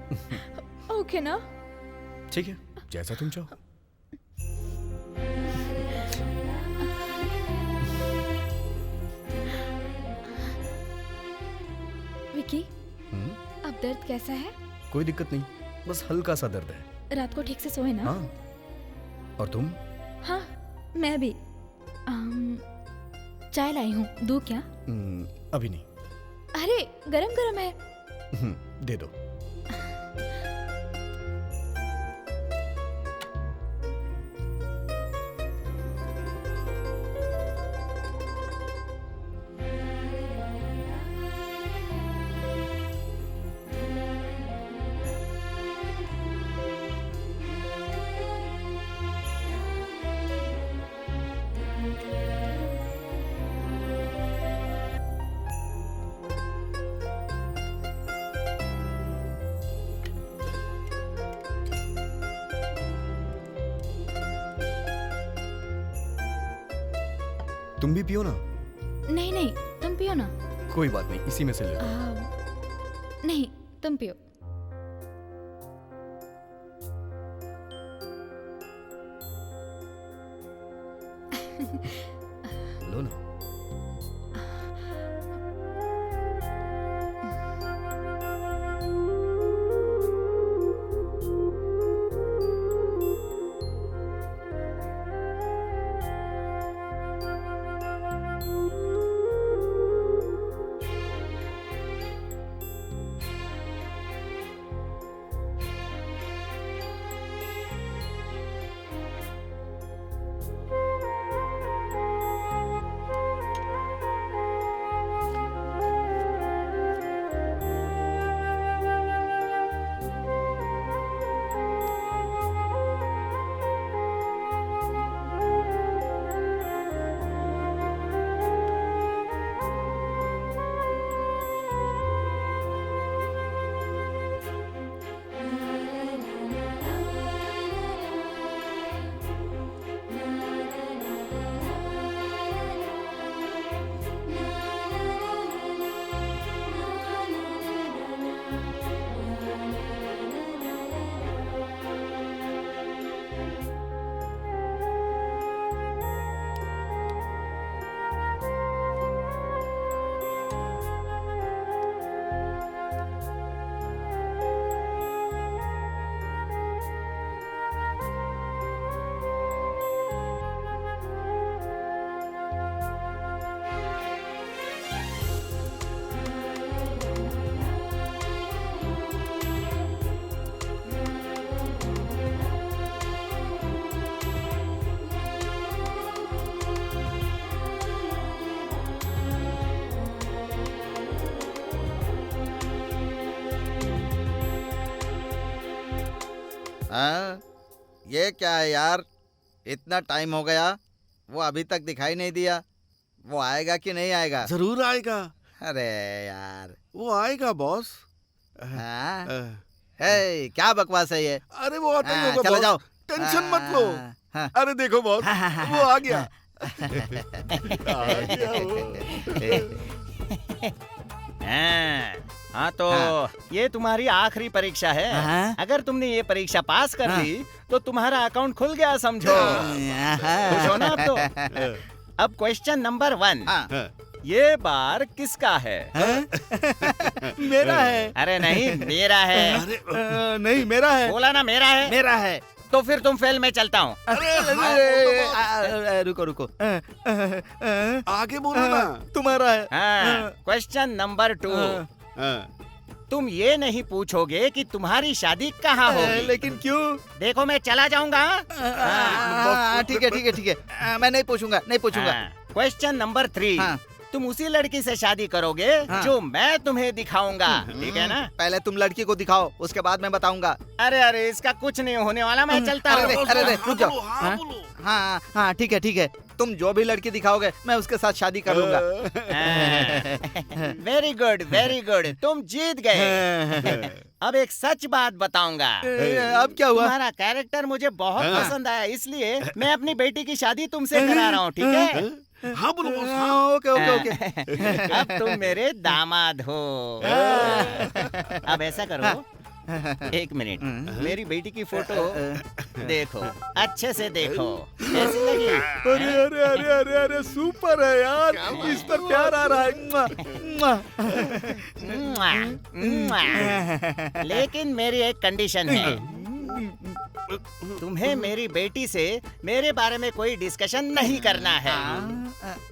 ओके ना? ठीक है, जैसा तुम चाहो। विकी, अब दर्द कैसा है? कोई दिक्कत नहीं, बस हल्का सा दर्द है। रात को ठीक से सोए ना? हाँ। और तुम? हाँ, मैं भी। चाय लाई हूँ, दूँ क्या? अभी नहीं। अरे गरम गरम है। दे दो। तुम भी पियो ना। नहीं नहीं, तुम पियो ना। कोई बात नहीं, इसी में से ले लो। नहीं, तुम पियो। लो ना। हाँ, ये क्या है यार, इतना टाइम हो गया, वो अभी तक दिखाई नहीं दिया। वो आएगा कि नहीं आएगा? जरूर आएगा। अरे यार, वो आएगा बॉस। हाँ? हे, क्या बकवास है ये? अरे वो आता ही होगा चलो बॉस। जाओ। टेंशन मत लो। अरे देखो बॉस, वो आ गया। आ गया वो। हाँ तो ये तुम्हारी आखिरी परीक्षा है। अगर तुमने ये परीक्षा पास कर ली तो तुम्हारा अकाउंट खुल गया समझो। खुश हो ना अब तो? अब क्वेश्चन नंबर 1, ये बार किसका है? मेरा है। अरे नहीं, मेरा है। अरे नहीं, मेरा है। बोला ना मेरा है। मेरा है। तो फिर तुम फेल में चलता हूँ। रुको रुको, आगे बोलो ना। तुम्हारा है। क्वेश्चन नंबर 2, तुम ये नहीं पूछोगे कि तुम्हारी शादी कहाँ होगी। लेकिन क्यों? देखो मैं चला जाऊंगा। ठीक है ठीक है ठीक है, मैं नहीं पूछूंगा, नहीं पूछूंगा। क्वेश्चन नंबर 3, तुम उसी लड़की से शादी करोगे जो मैं तुम्हें दिखाऊंगा, ठीक है ना? पहले तुम लड़की को दिखाओ, उसके बाद मैं बताऊंगा। अरे इसका कुछ नहीं होने वाला, मैं चलता हूँ। अरे रुक जाओ। हाँ ठीक है, तुम जो भी लड़की दिखाओगे मैं उसके साथ शादी कर लूंगा। वेरी गुड, तुम जीत गए। अब एक सच बात बताऊंगा। अब क्या हुआ? तुम्हारा कैरेक्टर मुझे बहुत पसंद आया, इसलिए मैं अपनी बेटी की शादी तुमसे करा रहा हूँ, ठीक है? हाँ बोलो बॉस। ओके। अब तुम मेरे दामाद हो। अब ऐसा करो, एक मिनट, मेरी बेटी की फोटो देखो, अच्छे से देखो, कैसी लगी? अरे सुपर है यार, इस पर प्यार आ रहा है। लेकिन मेरी एक कंडीशन है, तुम्हें मेरी बेटी से मेरे बारे में कोई डिस्कशन नहीं करना है।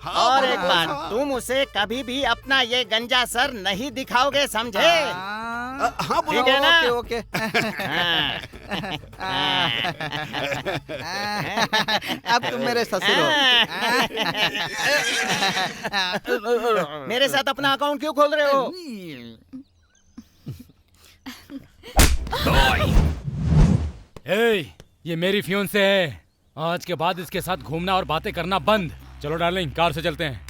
और एक बात, तुम उसे कभी भी अपना ये गंजा सर नहीं दिखाओगे, समझे? हाँ बोलो। ठीक है ना? ओके। अब तुम मेरे ससुर हो। मेरे साथ अपना अकाउंट क्यों खोल रहे हो? ये मेरी फियोंसे है। आज के बाद इसके साथ घूमना और बातें करना बंद। चलो डार्लिंग, कार से चलते हैं।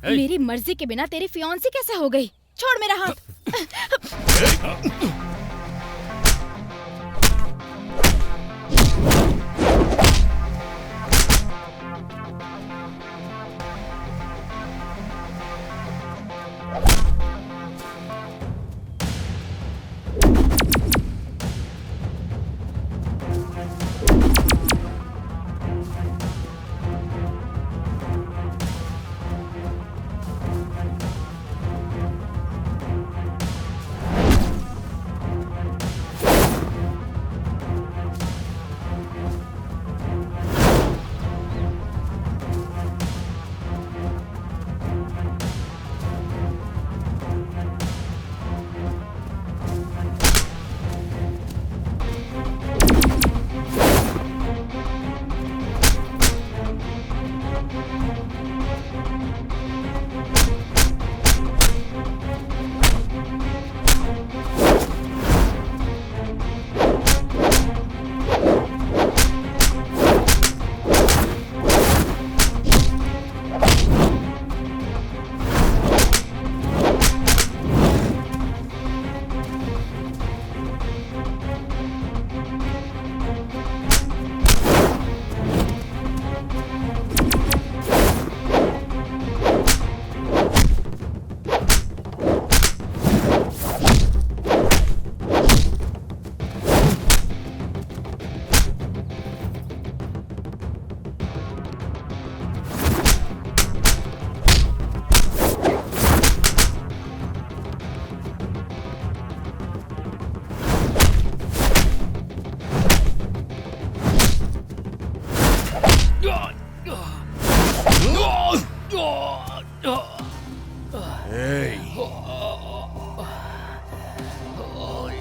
मेरी मर्जी के बिना तेरी फियोंसी कैसे हो गई? छोड़ मेरा हाथ।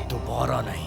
दोबारा नहीं।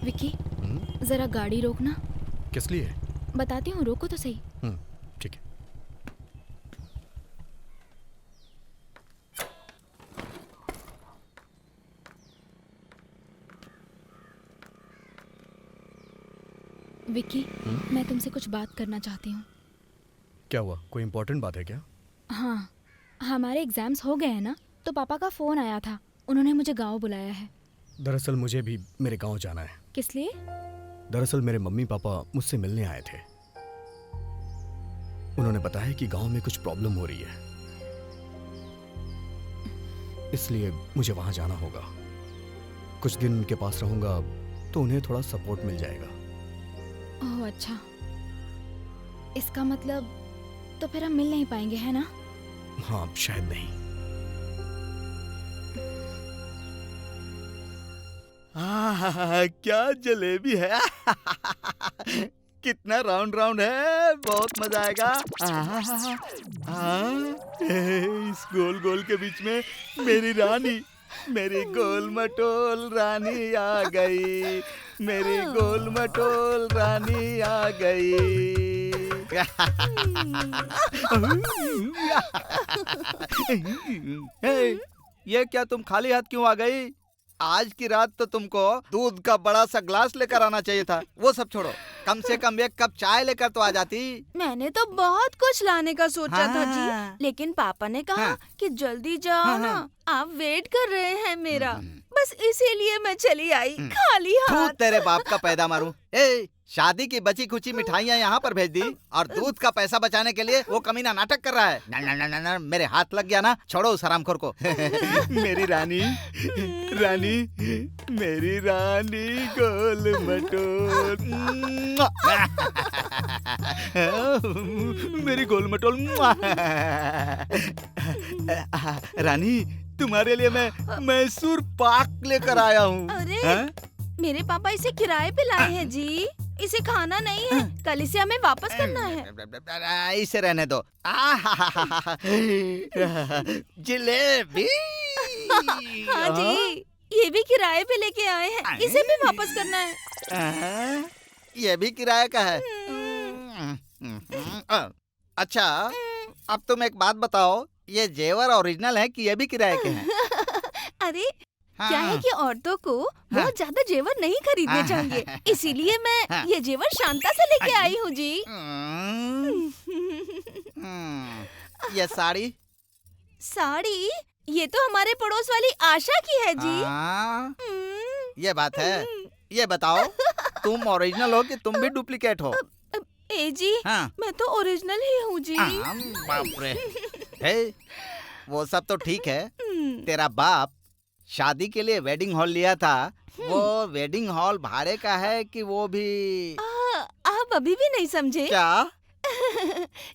विक्की, जरा गाड़ी रोकना। किस लिए? बताती हूँ, रोको तो सही। ठीक है। विक्की, मैं तुमसे कुछ बात करना चाहती हूँ। क्या हुआ? कोई इम्पोर्टेंट बात है क्या? हाँ, हमारे एग्जाम्स हो गए हैं ना, तो पापा का फोन आया था, उन्होंने मुझे गांव बुलाया है। दरअसल मुझे भी मेरे गांव जाना है। किस लिए? दरअसल मेरे मम्मी पापा मुझसे मिलने आए थे। उन्होंने बताया कि गांव में कुछ प्रॉब्लम हो रही है, इसलिए मुझे वहां जाना होगा। कुछ दिन उनके पास रहूंगा तो उन्हें थोड़ा सपोर्ट मिल जाएगा। ओह अच्छा, इसका मतलब तो फिर हम मिल नहीं पाएंगे, है ना? हाँ, शायद नहीं। क्या जलेबी है। कितना राउंड राउंड है, बहुत मजा आएगा। इस गोल गोल के बीच में मेरी रानी, मेरी गोल मटोल रानी आ गई, मेरी गोल मटोल रानी आ गई। ये क्या, तुम खाली हाथ क्यों आ गई? आज की रात तो तुमको दूध का बड़ा सा ग्लास लेकर आना चाहिए था। वो सब छोड़ो, कम से कम एक कप चाय लेकर तो आ जाती। मैंने तो बहुत कुछ लाने का सोचा था जी, लेकिन पापा ने कहा कि जल्दी जाओ ना, आप वेट कर रहे हैं मेरा, बस इसीलिए मैं चली आई खाली हाथ। तेरे बाप का पैदा मारूं। शादी की बची खुची मिठाइयाँ यहाँ पर भेज दी और दूध का पैसा बचाने के लिए वो कमीना नाटक कर रहा है। ना, ना, ना, ना, ना, मेरे हाथ लग गया ना, छोड़ो उस हरामखोर को। मेरी रानी, रानी, मेरी रानी गोल मटोल, मेरी गोल मटोल। रानी, तुम्हारे लिए मैं मैसूर पाक लेकर आया हूँ। अरे मेरे पापा इसे किराए पे लाए हैं जी, इसे खाना नहीं है, कल इसे हमें वापस करना है। इसे रहने दो। जलेबी। हाँ जी, ये भी किराए पे लेके आए हैं, इसे भी वापस करना है। ये भी किराए का है। अच्छा, अब तुम एक बात बताओ, ये जेवर ओरिजिनल है कि ये भी किराए के हैं? अरे क्या है कि औरतों को बहुत ज्यादा जेवर नहीं खरीदने चाहिए, इसीलिए मैं ये जेवर शांता से लेके आई हूँ जी। ये साड़ी? साड़ी? ये तो हमारे पड़ोस वाली आशा की है जी। ये बात है। ये बताओ, तुम ओरिजिनल हो कि तुम भी डुप्लीकेट हो? ए जी, मैं तो ओरिजिनल ही हूँ जी। बाप रे। वो सब तो ठीक है, तेरा बाप शादी के लिए वेडिंग हॉल लिया था, वो वेडिंग हॉल भाड़े का है कि वो भी? आप अभी भी नहीं समझे क्या?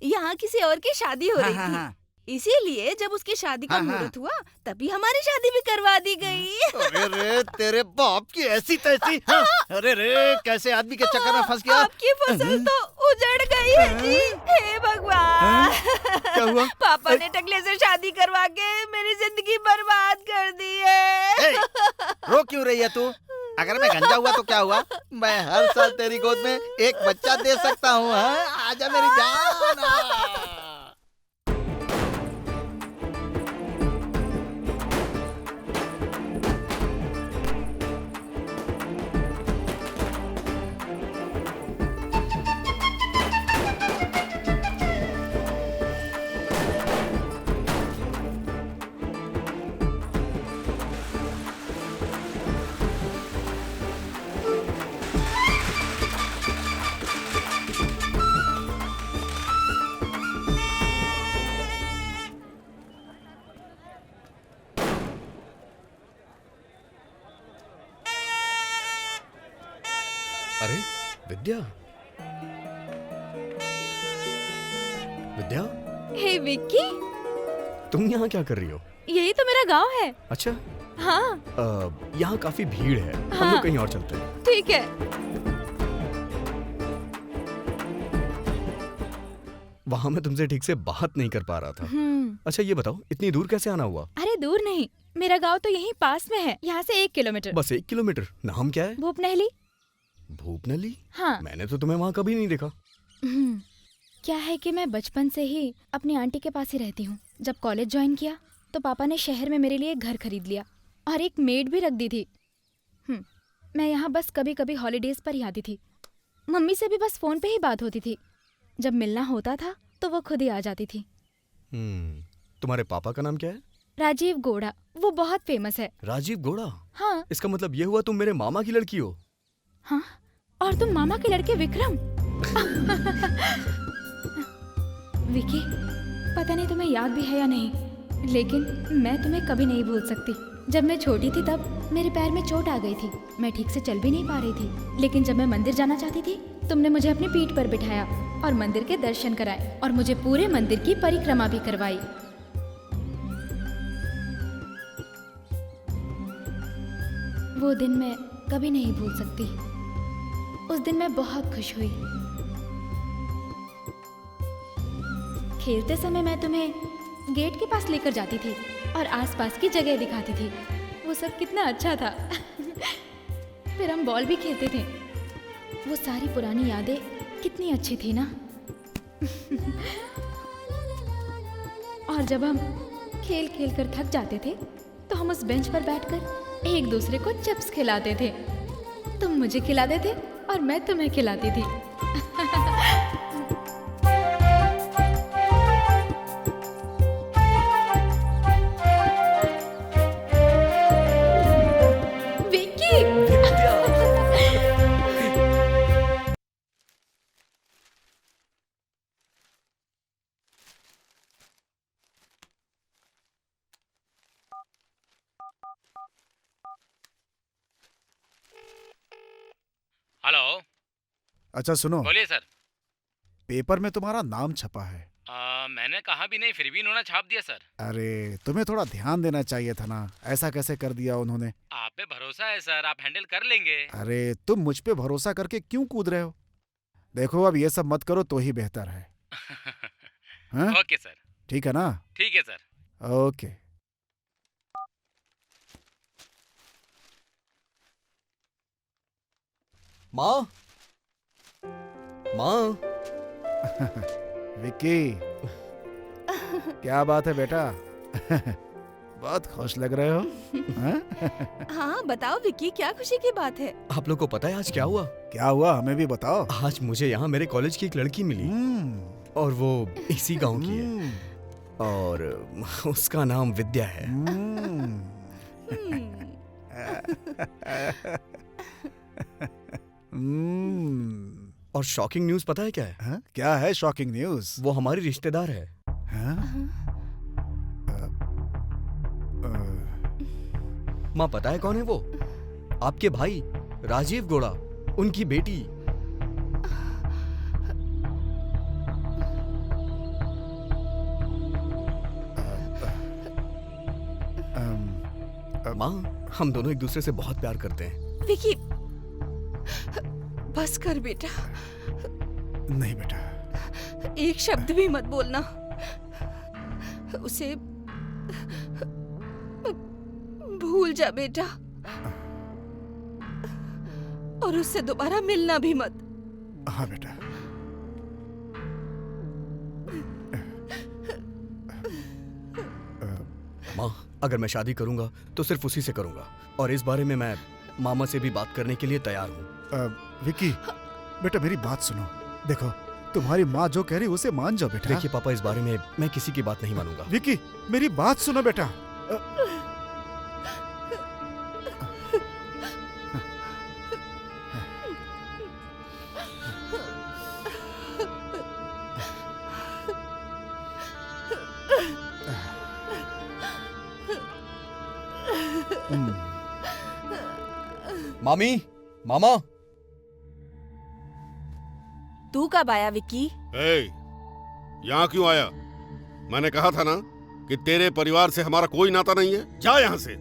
यहाँ किसी और की शादी हो रही थी, इसीलिए जब उसकी शादी का मुहूर्त हुआ तभी हमारी शादी भी करवा दी गई। अरे रे, तेरे बाप की ऐसी तैसी। अरे रे, कैसे आदमी के चक्कर में फंस गया। आपकी फसल तो उजड़ गई है जी। हे भगवान, क्या हुआ? पापा ने टकले से शादी करवा के मेरी जिंदगी बर्बाद कर दी है। रो क्यों रही है तू? अगर मैं गंजा हुआ तो क्या हुआ? मैं हर साल तेरी गोद में एक बच्चा दे सकता हूँ। आजा मेरी जान। अरे विद्या, विद्या, हे विक्की, तुम यहाँ क्या कर रही हो? यही तो मेरा गांव है। अच्छा, हाँ। यहाँ काफी भीड़ है, हम हाँ। लोग कहीं और चलते हैं। ठीक है। वहाँ मैं तुमसे ठीक से बात नहीं कर पा रहा था। अच्छा ये बताओ, इतनी दूर कैसे आना हुआ? अरे दूर नहीं, मेरा गांव तो यहीं पास में है, यहाँ से 1 किलोमीटर। बस 1 किलोमीटर? नाम क्या है? भूपनहली। भूपनहली? हाँ। मैंने तो तुम्हें वहाँ कभी नहीं देखा। क्या है कि मैं बचपन से ही अपनी आंटी के पास ही रहती हूँ। जब कॉलेज ज्वाइन किया तो पापा ने शहर में मेरे लिए एक घर खरीद लिया और एक मेड भी रख दी थी। मैं यहाँ बस कभी कभी हॉलीडेज पर ही आती थी। मम्मी से भी बस फोन पे ही बात होती थी। जब मिलना होता था तो वो खुद ही आ जाती थी। तुम्हारे पापा का नाम क्या है? राजीव गौड़ा, वो बहुत फेमस है। राजीव गौड़ा? हाँ। इसका मतलब ये हुआ तुम मेरे मामा की लड़की हो? हाँ, और तुम मामा के लड़के विक्रम। विकी, पता नहीं तुम्हें याद भी है या नहीं, लेकिन मैं तुम्हें कभी नहीं भूल सकती। जब मैं छोटी थी तब मेरे पैर में चोट आ गई थी। मैं ठीक से चल भी नहीं पा रही थी। लेकिन जब मैं मंदिर जाना चाहती थी, तुमने मुझे अपनी पीठ पर बिठाया और मंदिर के दर्शन कराए और मुझे पूरे मंदिर की परिक्रमा भी करवाई। वो दिन मैं कभी नहीं भूल सकती। उस दिन मैं बहुत खुश हुई। खेलते समय मैं तुम्हें गेट के पास लेकर जाती थी और आसपास की जगह दिखाती थी। वो सब कितना अच्छा था। फिर हम बॉल भी खेलते थे। वो सारी पुरानी यादें कितनी अच्छी थी ना। और जब हम खेल खेल कर थक जाते थे तो हम उस बेंच पर बैठकर एक दूसरे को चिप्स खिलाते थे। तुम मुझे खिलाते थे और मैं तुम्हें खिलाती थी। हेलो। अच्छा सुनो, बोलिए सर। पेपर में तुम्हारा नाम छपा है। मैंने कहा भी नहीं, फिर भी इन्होंने छाप दिया सर। अरे तुम्हें थोड़ा ध्यान देना चाहिए था ना, ऐसा कैसे कर दिया उन्होंने। आप पे भरोसा है सर, आप हैंडल कर लेंगे। अरे तुम मुझ पे भरोसा करके क्यों कूद रहे हो। देखो अब ये सब मत करो तो ही बेहतर है। हाँ? Okay sir. ठीक है ना। ठीक है सर। ओके। माँ, माँ। विक्की, क्या बात है बेटा। बहुत खुश लग रहे हो। हाँ? हाँ बताओ विक्की, क्या खुशी की बात है। आप लोग को पता है आज क्या हुआ? क्या हुआ, हमें भी बताओ। आज मुझे यहाँ मेरे कॉलेज की एक लड़की मिली और वो इसी गांव की है और उसका नाम विद्या है। और शॉकिंग न्यूज पता है क्या है? हाँ? क्या है शॉकिंग न्यूज? वो हमारी रिश्तेदार है। हाँ? माँ पता है कौन है वो? आपके भाई राजीव गौड़ा, उनकी बेटी। माँ, हम दोनों एक दूसरे से बहुत प्यार करते हैं। विक्की, बस कर बेटा। नहीं बेटा, एक शब्द भी मत बोलना। उसे भूल जा बेटा, और उससे दोबारा मिलना भी मत। हाँ बेटा। माँ, अगर मैं शादी करूंगा तो सिर्फ उसी से करूंगा और इस बारे में मैं मामा से भी बात करने के लिए तैयार हूँ। विक्की, बेटा मेरी बात सुनो। देखो तुम्हारी माँ जो कह रही उसे मान जाओ बेटा। देखिए पापा, इस बारे में मैं किसी की बात नहीं मानूंगा। विक्की मेरी बात सुनो बेटा। मामी, मामा। तू कब आया विक्की? यहाँ क्यों आया? मैंने कहा था ना कि तेरे परिवार से हमारा कोई नाता नहीं है। जा यहाँ से।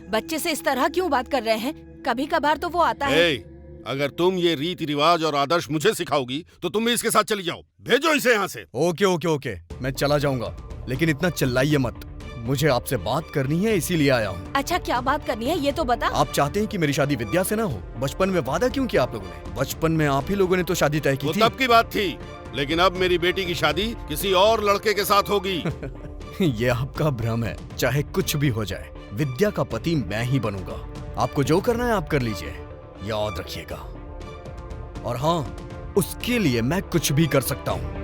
बच्चे से इस तरह क्यों बात कर रहे हैं? कभी कभार तो वो आता है। अगर तुम ये रीति रिवाज और आदर्श मुझे सिखाओगी तो तुम भी इसके साथ चली जाओ। भेजो इसे यहाँ से। ओके ओके ओके, मैं चला जाऊंगा, लेकिन इतना चिल्लाइए मत। मुझे आपसे बात करनी है, इसीलिए आया हूँ। अच्छा क्या बात करनी है ये तो बता। आप चाहते हैं कि मेरी शादी विद्या से ना हो? बचपन में वादा क्यों किया आप लोगों ने? बचपन में आप ही लोगों ने तो शादी तय की थी। तब की बात थी, लेकिन अब मेरी बेटी की शादी किसी और लड़के के साथ होगी। ये आपका भ्रम है। चाहे कुछ भी हो जाए, विद्या का पति मैं ही बनूंगा। आपको जो करना है आप कर लीजिए, याद रखिएगा। और हाँ, उसके लिए मैं कुछ भी कर सकता हूँ।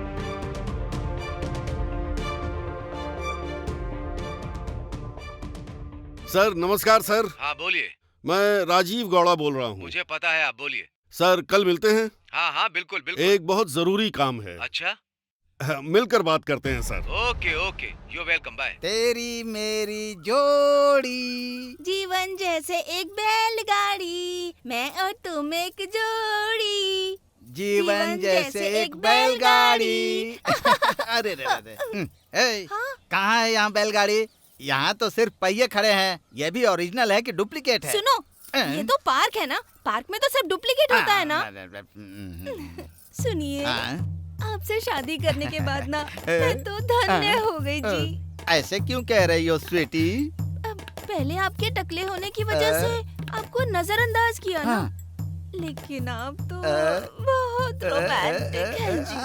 सर नमस्कार सर। हाँ बोलिए। मैं राजीव गौड़ा बोल रहा हूँ। मुझे पता है, आप बोलिए। सर कल मिलते हैं। हाँ हाँ बिल्कुल बिल्कुल। एक बहुत जरूरी काम है। अच्छा मिलकर बात करते हैं sir. Okay okay, you welcome, bye. तेरी मेरी जोड़ी, जीवन जैसे एक बैलगाड़ी, मैं और तुम एक जोड़ी। जीवन जैसे एक बैलगाड़ी। अरे रे रे, कहाँ है यहाँ बैलगाड़ी? यहाँ तो सिर्फ पहिए खड़े हैं। ये भी ओरिजिनल है कि डुप्लीकेट है? सुनो, ये तो पार्क है ना, पार्क में तो सब डुप्लीकेट होता है ना। सुनिए, आपसे शादी करने के बाद ना मैं तो धन्य हो गई जी। ऐसे क्यों कह रही हो स्वीटी? पहले आपके टकले होने की वजह से आपको नजरअंदाज किया ना, लेकिन आप तो बहुत रोमांटिक है जी।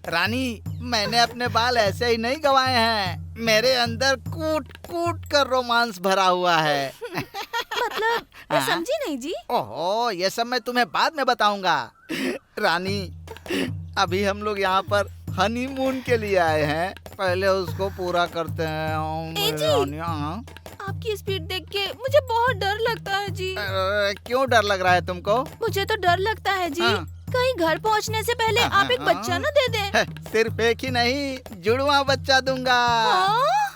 रानी, मैंने अपने बाल ऐसे ही नहीं गंवाए हैं। मेरे अंदर कूट कूट कर रोमांस भरा हुआ है। मतलब मैं समझी नहीं जी। ओहो, ये सब मैं तुम्हें बाद में बताऊंगा। रानी, अभी हम लोग यहाँ पर हनीमून के लिए आए हैं, पहले उसको पूरा करते हैं। रानी, आपकी स्पीड देख के मुझे बहुत डर लगता है जी। क्यों डर लग रहा है तुमको? मुझे तो डर लगता है जी, कहीं घर पहुंचने से पहले आप एक बच्चा ना दे दें। सिर्फ एक ही नहीं, जुड़वा बच्चा दूंगा।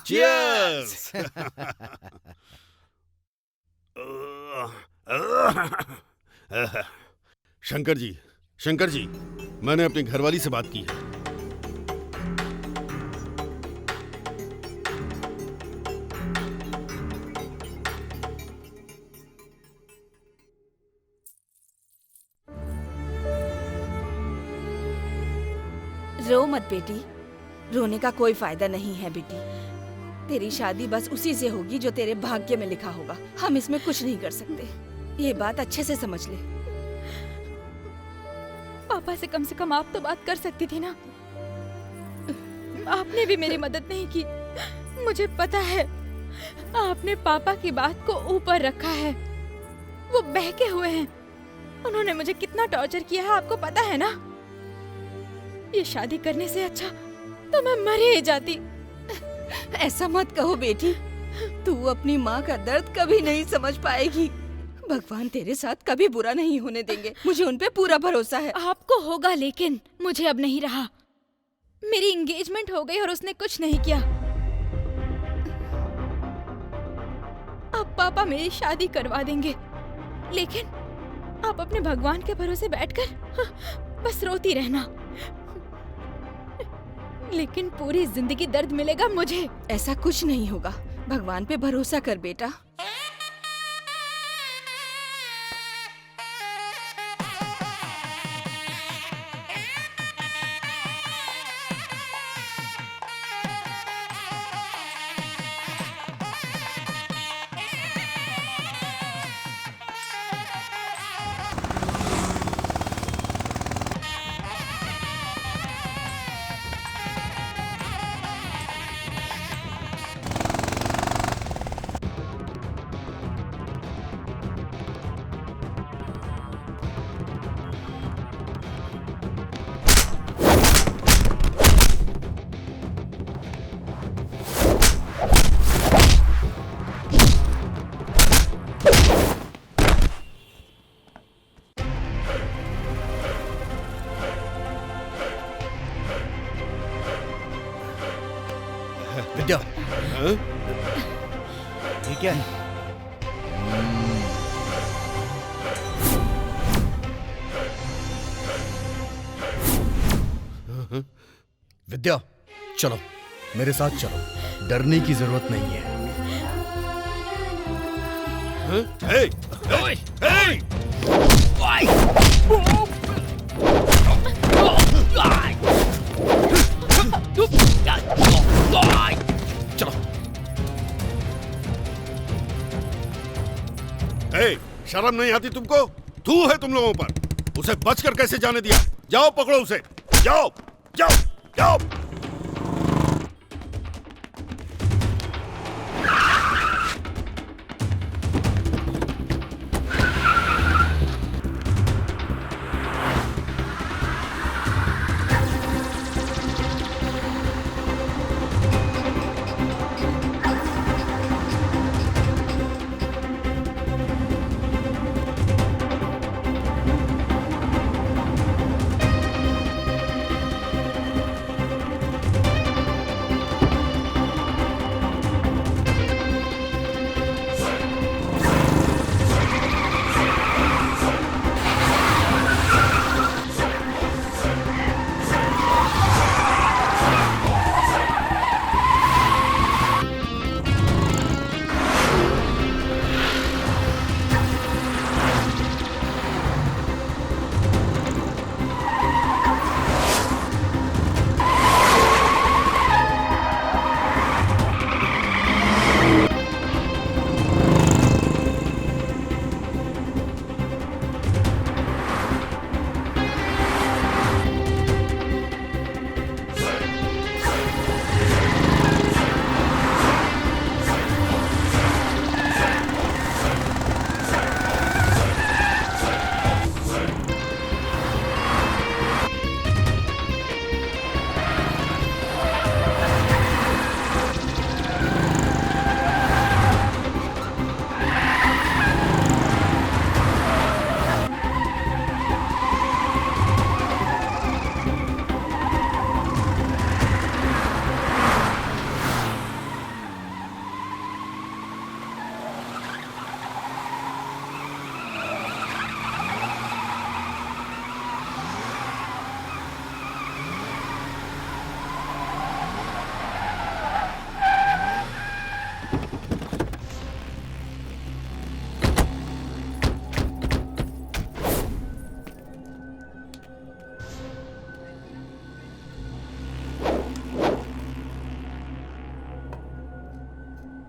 चीयर्स। शंकर जी, मैंने अपनी घरवाली से बात की है। रो मत बेटी, रोने का कोई फायदा नहीं है बेटी। तेरी शादी बस उसी से होगी जो तेरे भाग्य में लिखा होगा। हम इसमें कुछ नहीं कर सकते, ये बात अच्छे से समझ ले। पापा से कम आप तो बात कर सकती थी ना। आपने भी मेरी मदद नहीं की। मुझे पता है आपने पापा की बात को ऊपर रखा है। वो बहके हुए हैं। उन्होंने मुझे कितना टॉर्चर किया है आपको पता है ना। ये शादी करने से अच्छा तो मैं मर ही जाती। ऐसा मत कहो बेटी, तू अपनी माँ का दर्द कभी नहीं समझ पाएगी। भगवान तेरे साथ कभी बुरा नहीं होने देंगे, मुझे उन पे पूरा भरोसा है। आपको होगा, लेकिन मुझे अब नहीं रहा। मेरी एंगेजमेंट हो गई और उसने कुछ नहीं किया। अब पापा मेरी शादी करवा देंगे, लेकिन आप अपने भगवान के भरोसे बैठकर बस रोती रहना। लेकिन पूरी जिंदगी दर्द मिलेगा मुझे। ऐसा कुछ नहीं होगा, भगवान पे भरोसा कर बेटा। विद्या, ठीक है। विद्या, चलो मेरे साथ चलो, डरने की जरूरत नहीं है। हे, हे, हे! चलो। हे, शर्म नहीं आती तुमको? थू है तुम लोगों पर। उसे बचकर कैसे जाने दिया? जाओ पकड़ो उसे, जाओ जाओ जाओ।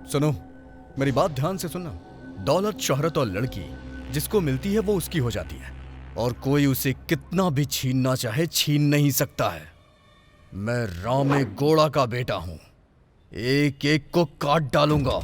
सुनो, मेरी बात ध्यान से सुनना। दौलत, शोहरत और लड़की जिसको मिलती है वो उसकी हो जाती है, और कोई उसे कितना भी छीनना चाहे छीन नहीं सकता है। मैं रामे गौड़ा का बेटा हूं, एक एक को काट डालूंगा।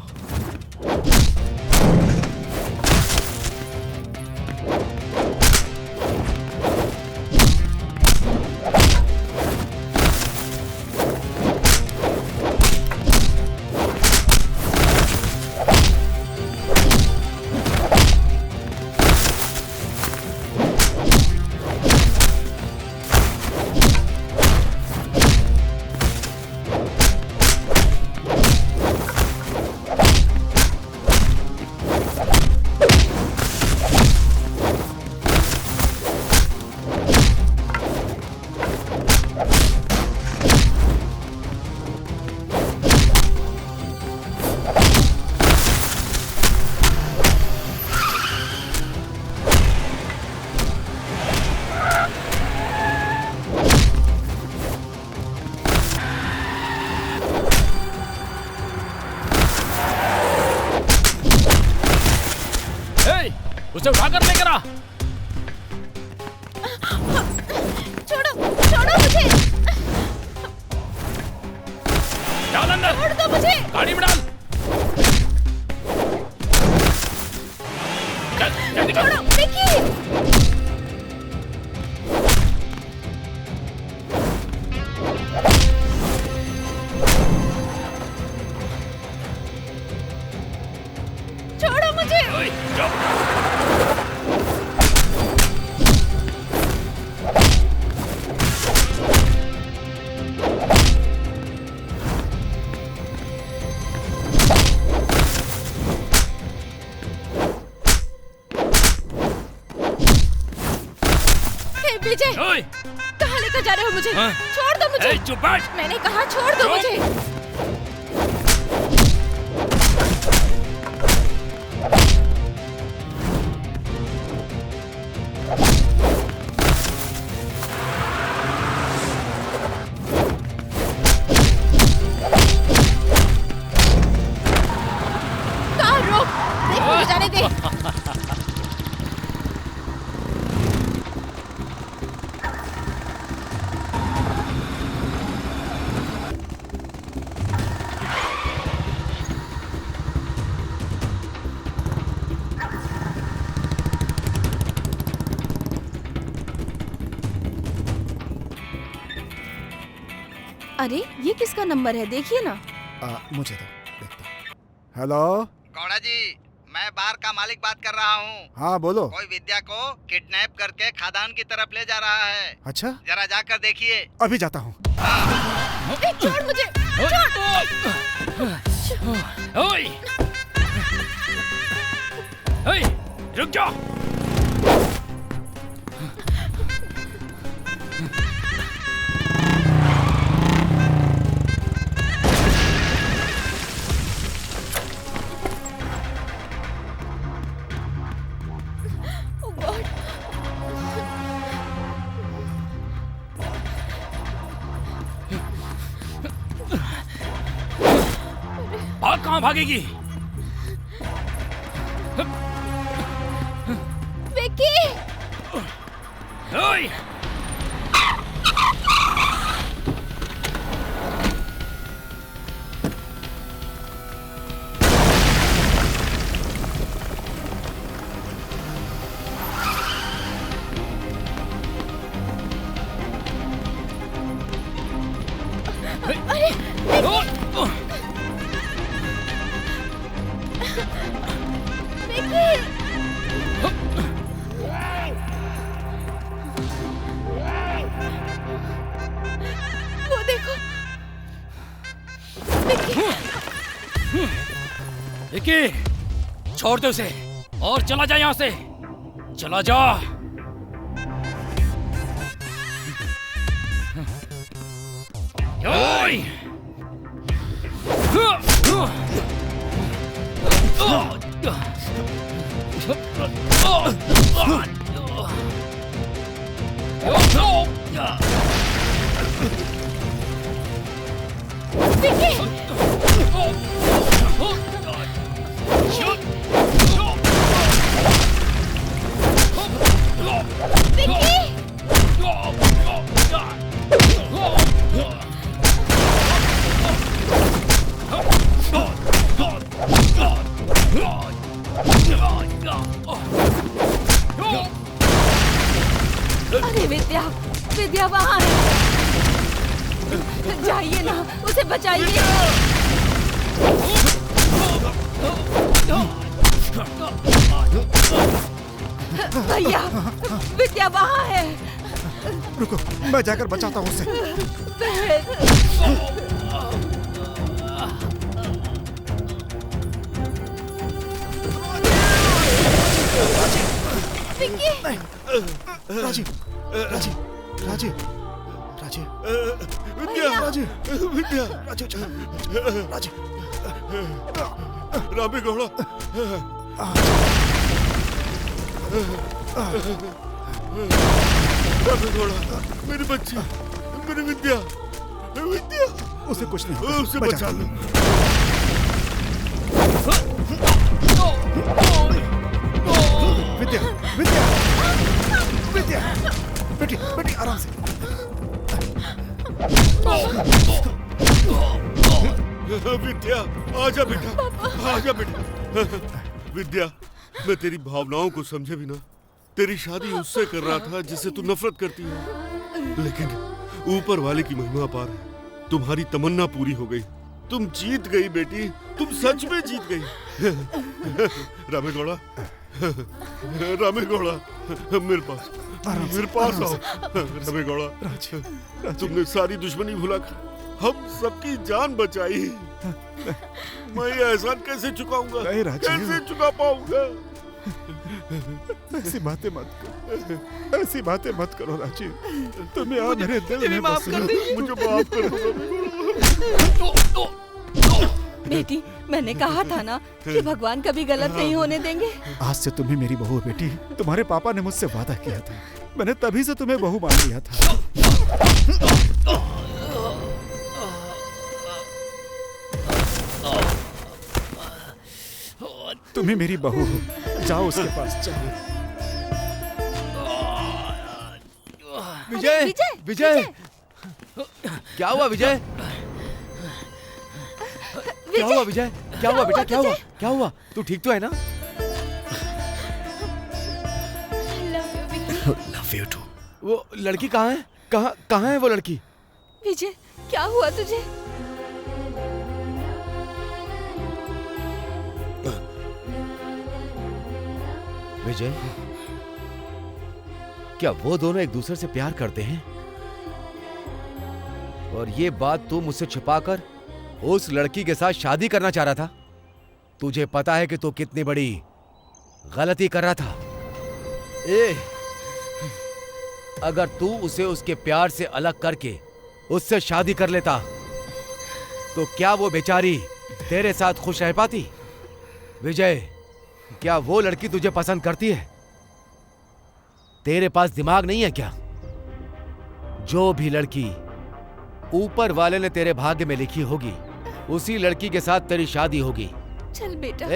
उसे उठाकर लेकर आ। छोड़ो, छोड़ो मुझे। डाल अंदर। छोड़ दो मुझे। गाड़ी में डाल। चल, जल्दी कर। छोड़ो, विकी। छोड़ो मुझे। विजय, कहाँ लेकर जा रहे हो मुझे? छोड़ दो मुझे। चुप बैठ। मैंने कहा छोड़ दो मुझे। कार रोक, देख मुझे जाने दे। अरे ये किसका नंबर है, देखिए ना। मुझे तो देखता हूँ। हेलो गौड़ा जी, मैं बार का मालिक बात कर रहा हूँ। हाँ बोलो। कोई विद्या को किडनैप करके खदान की तरफ ले जा रहा है। अच्छा, जरा जाकर देखिए। अभी जाता हूँ। छोड़ मुझे, ओए, ओए, रुक जा। भाग, कहाँ भागेगी? विकी! ओए! वो देखो, विकी, छोड़ दे उसे और चला जा यहाँ से, चला जा। ओए! विकी! विद्या वहाँ है। जाइए ना, उसे बचाइए। भैया, विद्या वहाँ है। रुको, मैं जाकर बचाता हूँ उसे। राजीव, राजीव, राजीव, राजीव, विद्या, राजीव, विद्या, राजीव, राजीव, रामे गौड़ा, रामे गौड़ा, मेरी बच्ची, मेरी विद्या, विद्या, उसे कुछ नहीं होगा, उसे बचा लो। विद्या, विद्या, विद्या, बेटी, बेटी आराम से। विद्या, आजा बेटा, आजा बेटा। विद्या, मैं तेरी भावनाओं को समझे बिना तेरी शादी उससे कर रहा था जिससे तू नफरत करती है, लेकिन ऊपर वाले की महिमा पार है, तुम्हारी तमन्ना पूरी हो गई। तुम जीत गई बेटी, तुम सच में जीत गई। रामे गौड़ा, रामे गौड़ा, मेरे पास आओ। रामे गौड़ा, तुमने सारी दुश्मनी भुलाकर हम सबकी जान बचाई। मैं ये एहसान कैसे चुकाऊंगा? कैसे चुका पाऊंगा? ऐसी बातें मत करो, ऐसी बातें मत करो राजीव। तुम यहाँ मेरे दिल में बसे हो। मुझे माफ कर दो। बेटी, मैंने कहा था ना कि भगवान कभी गलत नहीं होने देंगे। आज से तुम ही मेरी बहू है बेटी। तुम्हारे पापा ने मुझसे वादा किया था, मैंने तभी से तुम्हें बहू मान लिया था। तुम ही मेरी बहू हो, जाओ उसके पास जाओ। विजय, विजय, क्या हुआ विजय? क्या हुआ विजय? क्या हुआ बेटा? क्या हुआ? क्या हुआ? तू ठीक तो है ना? Love you too. वो लड़की कहाँ है? कहाँ है वो लड़की? विजय, क्या हुआ तुझे? विजय, क्या वो दोनों एक दूसरे से प्यार करते हैं? और ये बात तू मुझसे छिपाकर उस लड़की के साथ शादी करना चाह रहा था? तुझे पता है कि तू कितनी बड़ी गलती कर रहा था। अगर तू उसे उसके प्यार से अलग करके उससे शादी कर लेता तो क्या वो बेचारी तेरे साथ खुश रह पाती? विजय, क्या वो लड़की तुझे पसंद करती है? तेरे पास दिमाग नहीं है क्या? जो भी लड़की ऊपर वाले ने तेरे भाग्य में लिखी होगी उसी लड़की के साथ तेरी शादी होगी। चल बेटा।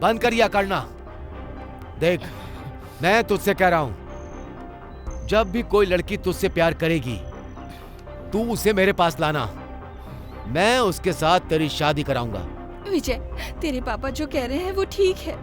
बंद कर यह करना। देख, मैं तुझसे कह रहा हूं, जब भी कोई लड़की तुझसे प्यार करेगी तू उसे मेरे पास लाना, मैं उसके साथ तेरी शादी कराऊंगा। विजय, तेरे पापा जो कह रहे हैं वो ठीक है।